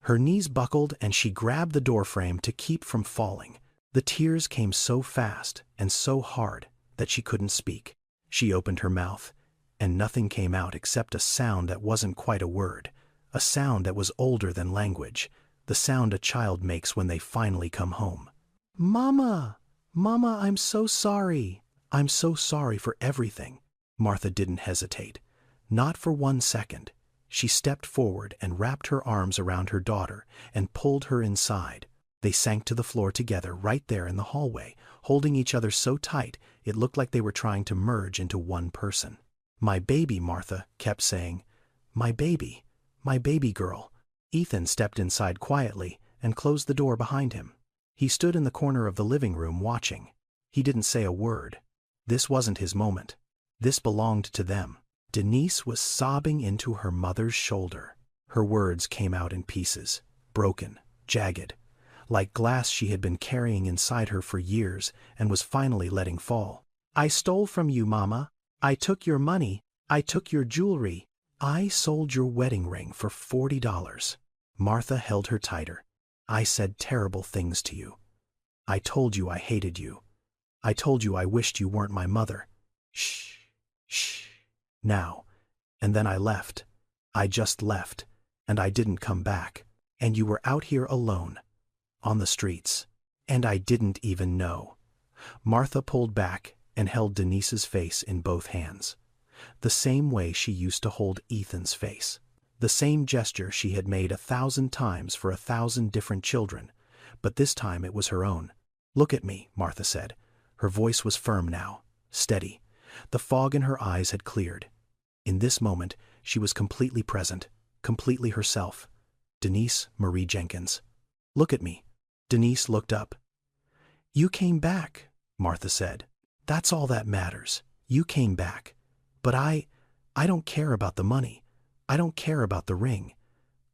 Her knees buckled and she grabbed the doorframe to keep from falling. The tears came so fast and so hard that she couldn't speak. She opened her mouth, and nothing came out except a sound that wasn't quite a word, a sound that was older than language, the sound a child makes when they finally come home. "Mama! Mama, I'm so sorry. I'm so sorry for everything." Martha didn't hesitate. Not for 1 second. She stepped forward and wrapped her arms around her daughter and pulled her inside. They sank to the floor together right there in the hallway, holding each other so tight it looked like they were trying to merge into one person. "My baby," Martha kept saying. My baby girl." Ethan stepped inside quietly and closed the door behind him. He stood in the corner of the living room watching. He didn't say a word. This wasn't his moment. This belonged to them. Denise was sobbing into her mother's shoulder. Her words came out in pieces, broken, jagged, like glass she had been carrying inside her for years and was finally letting fall. "I stole from you, Mama. I took your money. I took your jewelry. I sold your wedding ring for $40. Martha held her tighter. "I said terrible things to you. I told you I hated you. I told you I wished you weren't my mother. Shh, shh. Now. And then I left. I just left, and I didn't come back. And you were out here alone, on the streets. And I didn't even know." Martha pulled back and held Denise's face in both hands. The same way she used to hold Ethan's face. The same gesture she had made 1,000 times for 1,000 different children, but this time it was her own. "Look at me," Martha said. Her voice was firm now, steady. The fog in her eyes had cleared. In this moment, she was completely present, completely herself. Denise Marie Jenkins. "Look at me." Denise looked up. "You came back," Martha said. "That's all that matters. You came back. But I don't care about the money. I don't care about the ring.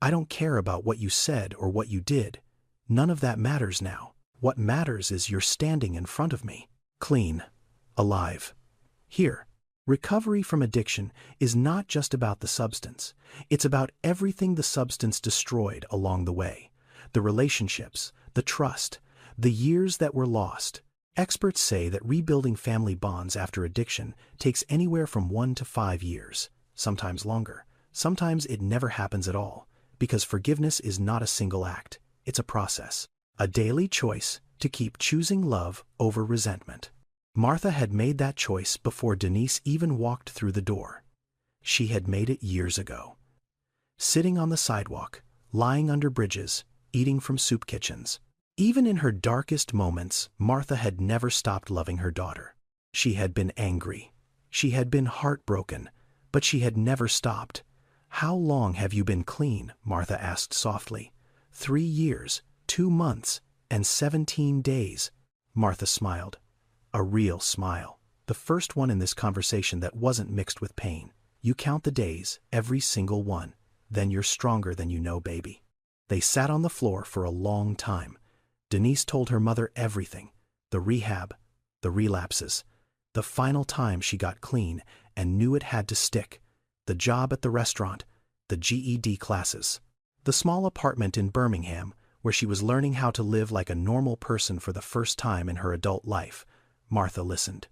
I don't care about what you said or what you did. None of that matters now. What matters is you're standing in front of me. Clean. Alive. Here. Recovery from addiction is not just about the substance. It's about everything the substance destroyed along the way. The relationships, the trust, the years that were lost. Experts say that rebuilding family bonds after addiction takes anywhere from 1 to 5 years, sometimes longer. Sometimes it never happens at all, because forgiveness is not a single act. It's a process, a daily choice to keep choosing love over resentment. Martha had made that choice before Denise even walked through the door. She had made it years ago. Sitting on the sidewalk, lying under bridges, eating from soup kitchens. Even in her darkest moments, Martha had never stopped loving her daughter. She had been angry. She had been heartbroken, but she had never stopped. "How long have you been clean?" Martha asked softly. 3 years, 2 months, and 17 days. Martha smiled. A real smile. The first one in this conversation that wasn't mixed with pain. "You count the days, every single one. Then you're stronger than you know, baby." They sat on the floor for a long time. Denise told her mother everything. The rehab, the relapses, the final time she got clean and knew it had to stick, the job at the restaurant, the GED classes, the small apartment in Birmingham where she was learning how to live like a normal person for the first time in her adult life. Martha listened.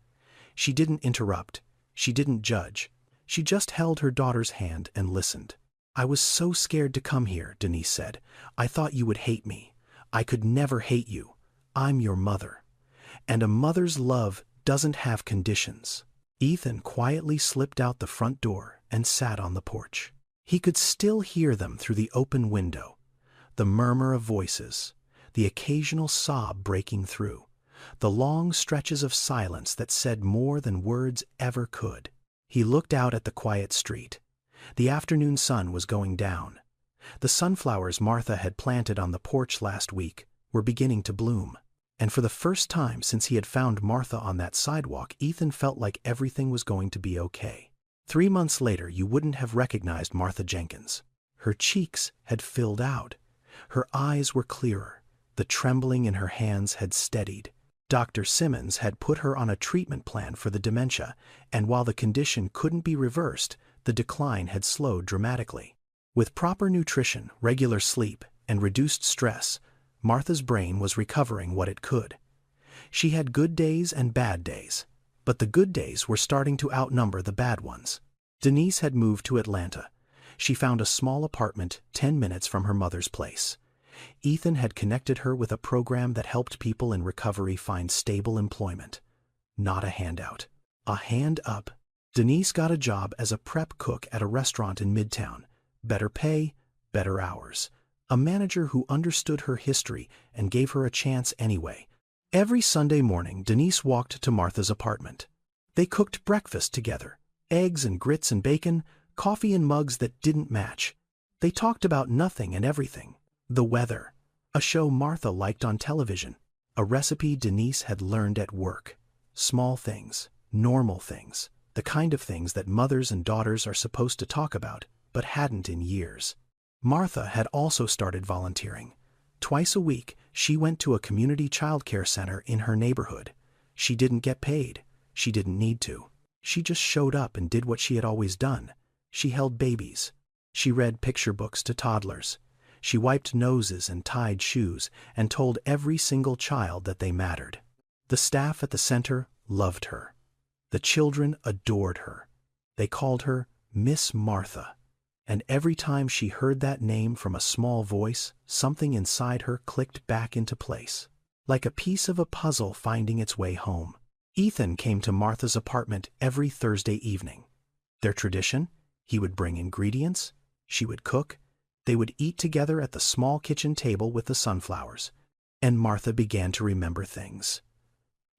She didn't interrupt. She didn't judge. She just held her daughter's hand and listened. "I was so scared to come here," Denise said. "I thought you would hate me. I could never hate you. I'm your mother. And a mother's love doesn't have conditions." Ethan quietly slipped out the front door and sat on the porch. He could still hear them through the open window. The murmur of voices, the occasional sob breaking through, the long stretches of silence that said more than words ever could. He looked out at the quiet street. The afternoon sun was going down. The sunflowers Martha had planted on the porch last week were beginning to bloom. And for the first time since he had found Martha on that sidewalk, Ethan felt like everything was going to be okay. 3 months later, you wouldn't have recognized Martha Jenkins. Her cheeks had filled out. Her eyes were clearer. The trembling in her hands had steadied. Dr. Simmons had put her on a treatment plan for the dementia, and while the condition couldn't be reversed, the decline had slowed dramatically. With proper nutrition, regular sleep, and reduced stress, Martha's brain was recovering what it could. She had good days and bad days, but the good days were starting to outnumber the bad ones. Denise had moved to Atlanta. She found a small apartment 10 minutes from her mother's place. Ethan had connected her with a program that helped people in recovery find stable employment. Not a handout. A hand up. Denise got a job as a prep cook at a restaurant in Midtown. Better pay, better hours. A manager who understood her history and gave her a chance anyway. Every Sunday morning, Denise walked to Martha's apartment. They cooked breakfast together. Eggs and grits and bacon, coffee in mugs that didn't match. They talked about nothing and everything. The weather, a show Martha liked on television, a recipe Denise had learned at work. Small things, normal things, the kind of things that mothers and daughters are supposed to talk about, but hadn't in years. Martha had also started volunteering. Twice a week, she went to a community childcare center in her neighborhood. She didn't get paid. She didn't need to. She just showed up and did what she had always done. She held babies. She read picture books to toddlers. She wiped noses and tied shoes and told every single child that they mattered. The staff at the center loved her. The children adored her. They called her Miss Martha. And every time she heard that name from a small voice, something inside her clicked back into place, like a piece of a puzzle finding its way home. Ethan came to Martha's apartment every Thursday evening. Their tradition? He would bring ingredients, she would cook, they would eat together at the small kitchen table with the sunflowers. And Martha began to remember things.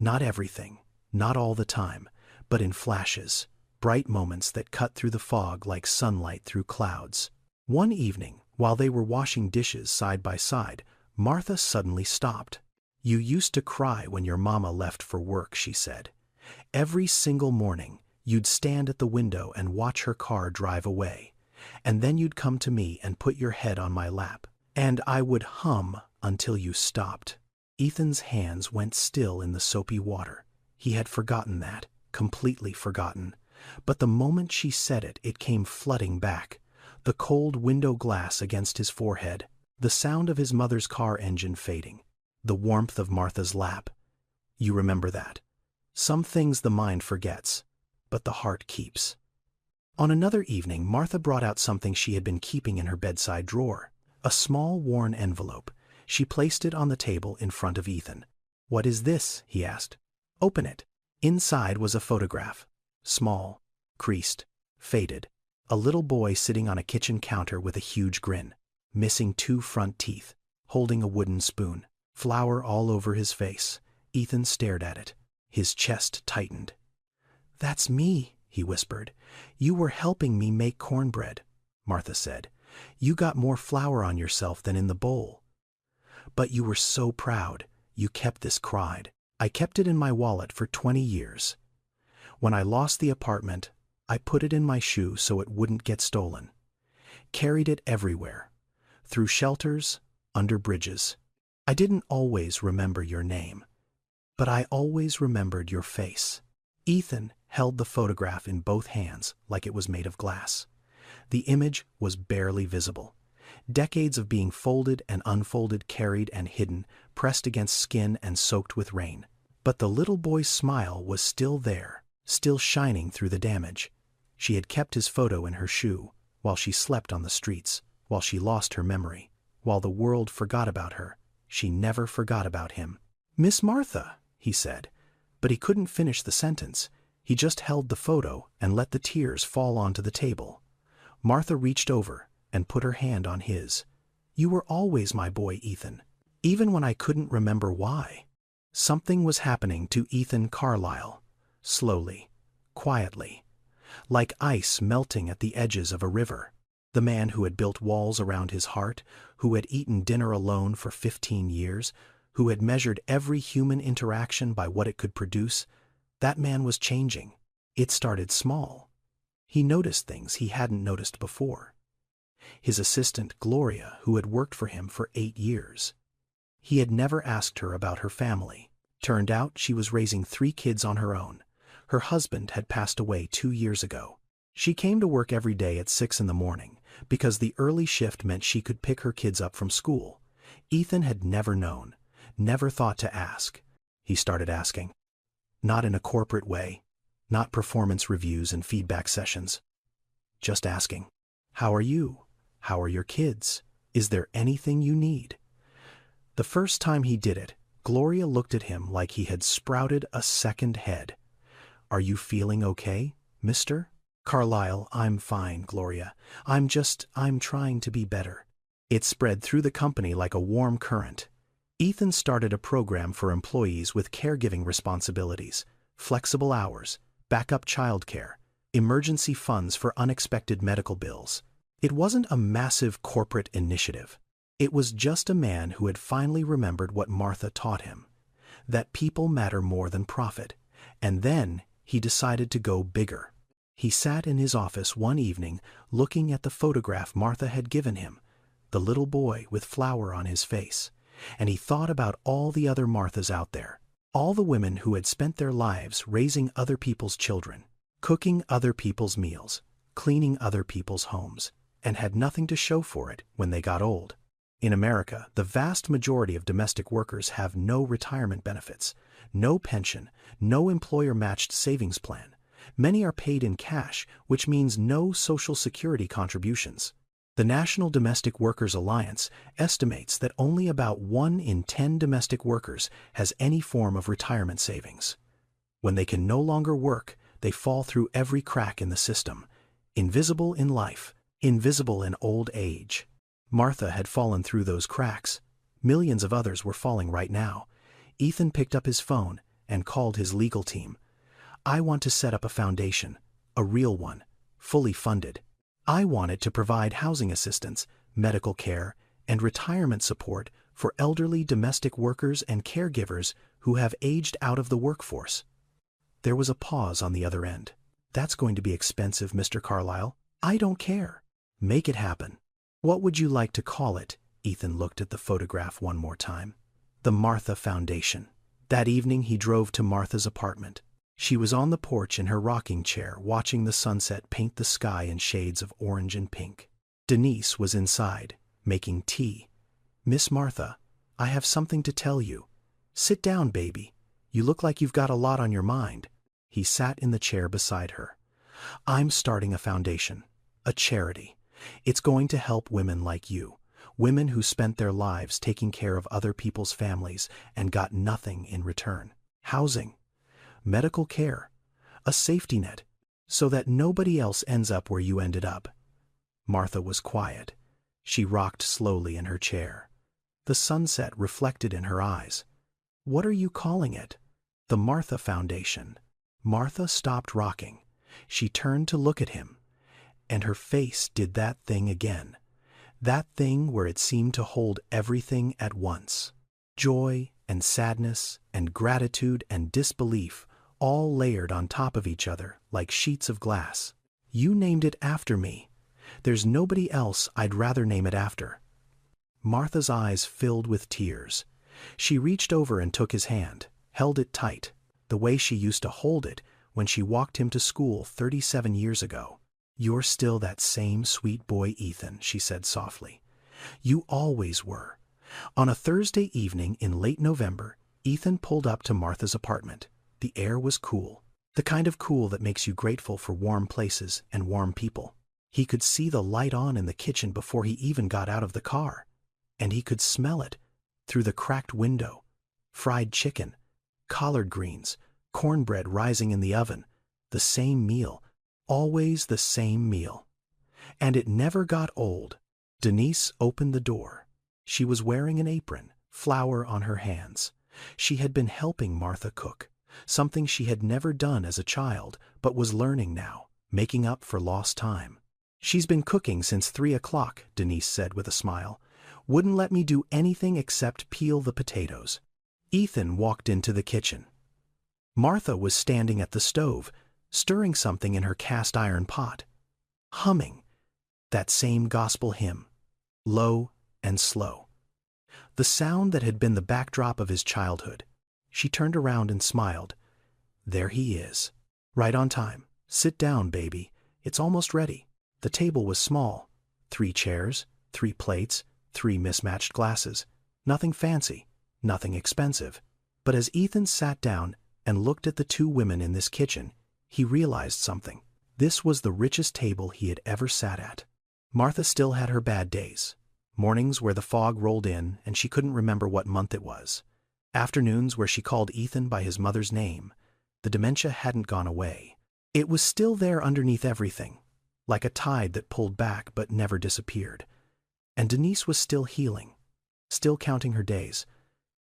Not everything, not all the time, but in flashes. Bright moments that cut through the fog like sunlight through clouds. One evening, while they were washing dishes side by side, Martha suddenly stopped. "You used to cry when your mama left for work," she said. "Every single morning, you'd stand at the window and watch her car drive away. And then you'd come to me and put your head on my lap. And I would hum until you stopped. Ethan's hands went still in the soapy water. He had forgotten that, completely forgotten. But the moment she said it, it came flooding back. The cold window glass against his forehead, the sound of his mother's car engine fading, the warmth of Martha's lap. You remember that. Some things the mind forgets, but the heart keeps. On another evening, Martha brought out something she had been keeping in her bedside drawer, a small worn envelope. She placed it on the table in front of Ethan. "What is this?" he asked. "Open it." Inside was a photograph. Small, creased, faded. A little boy sitting on a kitchen counter with a huge grin, missing 2 front teeth, holding a wooden spoon, flour all over his face. Ethan stared at it. His chest tightened. "That's me," he whispered. "You were helping me make cornbread," Martha said. "You got more flour on yourself than in the bowl. But you were so proud. You kept this." Cried. "I kept it in my wallet for 20 years. When I lost the apartment, I put it in my shoe so it wouldn't get stolen. Carried it everywhere. Through shelters, under bridges. I didn't always remember your name, but I always remembered your face." Ethan held the photograph in both hands like it was made of glass. The image was barely visible. Decades of being folded and unfolded, carried and hidden, pressed against skin and soaked with rain. But the little boy's smile was still there, still shining through the damage. She had kept his photo in her shoe, while she slept on the streets, while she lost her memory, while the world forgot about her. She never forgot about him. "Miss Martha," he said, but he couldn't finish the sentence. He just held the photo and let the tears fall onto the table. Martha reached over and put her hand on his. "You were always my boy, Ethan, even when I couldn't remember why." Something was happening to Ethan Carlisle, slowly, quietly, like ice melting at the edges of a river. The man who had built walls around his heart, who had eaten dinner alone for 15 years, who had measured every human interaction by what it could produce, that man was changing. It started small. He noticed things he hadn't noticed before. His assistant, Gloria, who had worked for him for 8 years. He had never asked her about her family. Turned out she was raising 3 kids on her own. Her husband had passed away 2 years ago. She came to work every day at 6 in the morning, because the early shift meant she could pick her kids up from school. Ethan had never known, never thought to ask. He started asking. Not in a corporate way, not performance reviews and feedback sessions. Just asking, "How are you? How are your kids? Is there anything you need?" The first time he did it, Gloria looked at him like he had sprouted a second head. "Are you feeling okay, Mr. Carlisle?" "I'm fine, Gloria. I'm trying to be better." It spread through the company like a warm current. Ethan started a program for employees with caregiving responsibilities, flexible hours, backup childcare, emergency funds for unexpected medical bills. It wasn't a massive corporate initiative. It was just a man who had finally remembered what Martha taught him, that people matter more than profit. And then he decided to go bigger. He sat in his office one evening looking at the photograph Martha had given him, the little boy with flour on his face, and he thought about all the other Marthas out there, all the women who had spent their lives raising other people's children, cooking other people's meals, cleaning other people's homes, and had nothing to show for it when they got old. In America, the vast majority of domestic workers have no retirement benefits, no pension, no employer-matched savings plan. Many are paid in cash, which means no Social Security contributions. The National Domestic Workers Alliance estimates that only about 1 in 10 domestic workers has any form of retirement savings. When they can no longer work, they fall through every crack in the system, invisible in life, invisible in old age. Martha had fallen through those cracks. Millions of others were falling right now. Ethan picked up his phone and called his legal team. "I want to set up a foundation, a real one, fully funded. I want it to provide housing assistance, medical care, and retirement support for elderly domestic workers and caregivers who have aged out of the workforce." There was a pause on the other end. "That's going to be expensive, Mr. Carlisle." "I don't care. Make it happen. What would you like to call it? Ethan looked at the photograph one more time. The Martha Foundation. That evening he drove to Martha's apartment. She was on the porch in her rocking chair watching the sunset paint the sky in shades of orange and pink. Denise was inside, making tea. Miss Martha, I have something to tell you. Sit down, baby. You look like you've got a lot on your mind. He sat in the chair beside her. I'm starting a foundation, a charity. It's going to help women like you, women who spent their lives taking care of other people's families and got nothing in return. Housing, medical care, a safety net, so that nobody else ends up where you ended up. Martha was quiet. She rocked slowly in her chair. The sunset reflected in her eyes. What are you calling it? The Martha Foundation. Martha stopped rocking. She turned to look at him, and her face did that thing again. That thing where it seemed to hold everything at once. Joy and sadness and gratitude and disbelief, all layered on top of each other like sheets of glass. You named it after me. There's nobody else I'd rather name it after. Martha's eyes filled with tears. She reached over and took his hand, held it tight, the way she used to hold it when she walked him to school 37 years ago. You're still that same sweet boy, Ethan, she said softly. You always were. On a Thursday evening in late November, Ethan pulled up to Martha's apartment. The air was cool, the kind of cool that makes you grateful for warm places and warm people. He could see the light on in the kitchen before he even got out of the car, and he could smell it through the cracked window. Fried chicken, collard greens, cornbread rising in the oven, the same meal, always the same meal. And it never got old. Denise opened the door. She was wearing an apron, flour on her hands. She had been helping Martha cook, something she had never done as a child, but was learning now, making up for lost time. She's been cooking since 3 o'clock, Denise said with a smile. Wouldn't let me do anything except peel the potatoes. Ethan walked into the kitchen. Martha was standing at the stove, stirring something in her cast iron pot, humming that same gospel hymn, low and slow. The sound that had been the backdrop of his childhood. She turned around and smiled. There he is. Right on time. Sit down, baby. It's almost ready. The table was small. 3 chairs, 3 plates, 3 mismatched glasses. Nothing fancy, nothing expensive. But as Ethan sat down and looked at the 2 women in this kitchen, he realized something. This was the richest table he had ever sat at. Martha still had her bad days. Mornings where the fog rolled in and she couldn't remember what month it was. Afternoons where she called Ethan by his mother's name. The dementia hadn't gone away. It was still there underneath everything, like a tide that pulled back but never disappeared. And Denise was still healing, still counting her days,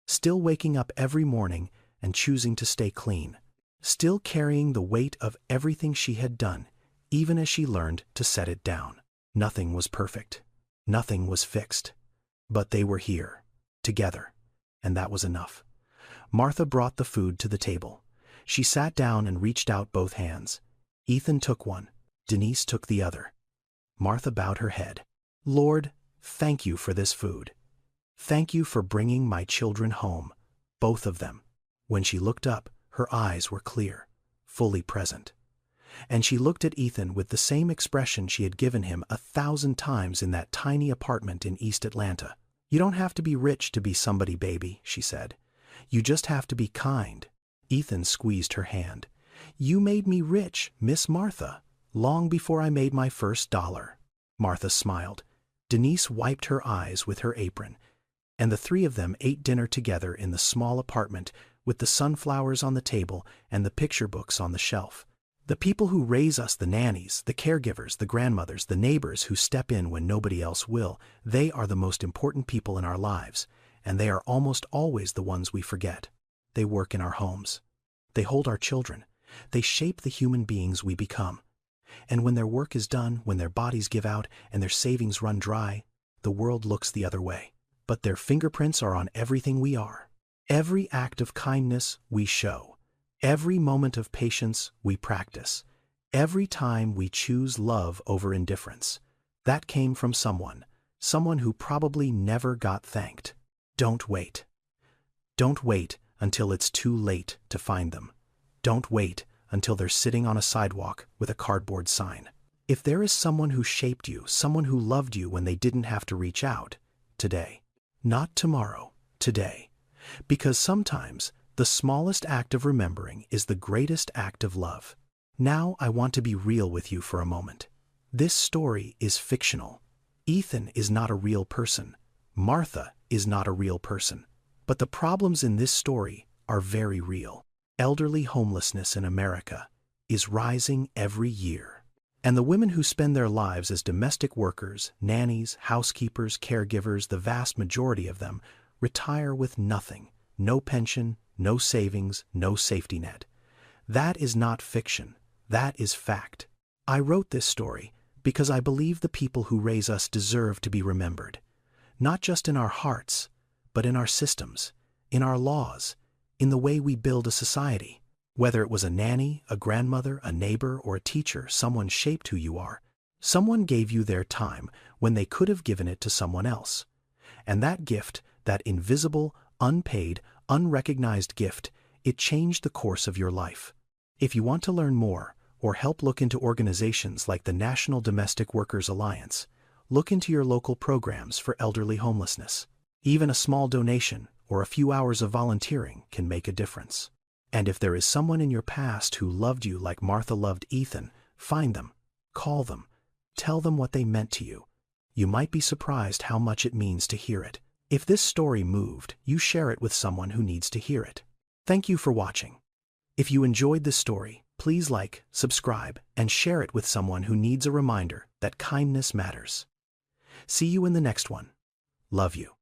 still waking up every morning and choosing to stay clean, still carrying the weight of everything she had done, even as she learned to set it down. Nothing was perfect. Nothing was fixed. But they were here, together, and that was enough. Martha brought the food to the table. She sat down and reached out both hands. Ethan took one. Denise took the other. Martha bowed her head. Lord, thank you for this food. Thank you for bringing my children home, both of them. When she looked up, her eyes were clear, fully present. And she looked at Ethan with the same expression she had given him 1,000 times in that tiny apartment in East Atlanta. You don't have to be rich to be somebody, baby, she said. You just have to be kind. Ethan squeezed her hand. You made me rich, Miss Martha, long before I made my first dollar. Martha smiled. Denise wiped her eyes with her apron, and the 3 of them ate dinner together in the small apartment with the sunflowers on the table and the picture books on the shelf. The people who raise us, the nannies, the caregivers, the grandmothers, the neighbors who step in when nobody else will, they are the most important people in our lives, and they are almost always the ones we forget. They work in our homes. They hold our children. They shape the human beings we become. And when their work is done, when their bodies give out and their savings run dry, the world looks the other way. But their fingerprints are on everything we are. Every act of kindness we show. Every moment of patience we practice. Every time we choose love over indifference. That came from someone who probably never got thanked. Don't wait. Don't wait until it's too late to find them. Don't wait until they're sitting on a sidewalk with a cardboard sign. If there is someone who shaped you, someone who loved you when they didn't have to reach out, today. Not tomorrow, today. Because sometimes the smallest act of remembering is the greatest act of love. Now I want to be real with you for a moment. This story is fictional. Ethan is not a real person. Martha is not a real person. But the problems in this story are very real. Elderly homelessness in America is rising every year. And the women who spend their lives as domestic workers, nannies, housekeepers, caregivers, the vast majority of them, retire with nothing. No pension, no savings, no safety net. That is not fiction. That is fact. I wrote this story because I believe the people who raise us deserve to be remembered. Not just in our hearts, but in our systems, in our laws, in the way we build a society. Whether it was a nanny, a grandmother, a neighbor, or a teacher, someone shaped who you are. Someone gave you their time when they could have given it to someone else. And that gift, that invisible, unpaid, unrecognized gift, it changed the course of your life. If you want to learn more, or help look into organizations like the National Domestic Workers Alliance, look into your local programs for elderly homelessness. Even a small donation or a few hours of volunteering can make a difference. And if there is someone in your past who loved you like Martha loved Ethan, find them, call them, tell them what they meant to you. You might be surprised how much it means to hear it. If this story moved, you share it with someone who needs to hear it. Thank you for watching. If you enjoyed this story, please like, subscribe, and share it with someone who needs a reminder that kindness matters. See you in the next one. Love you.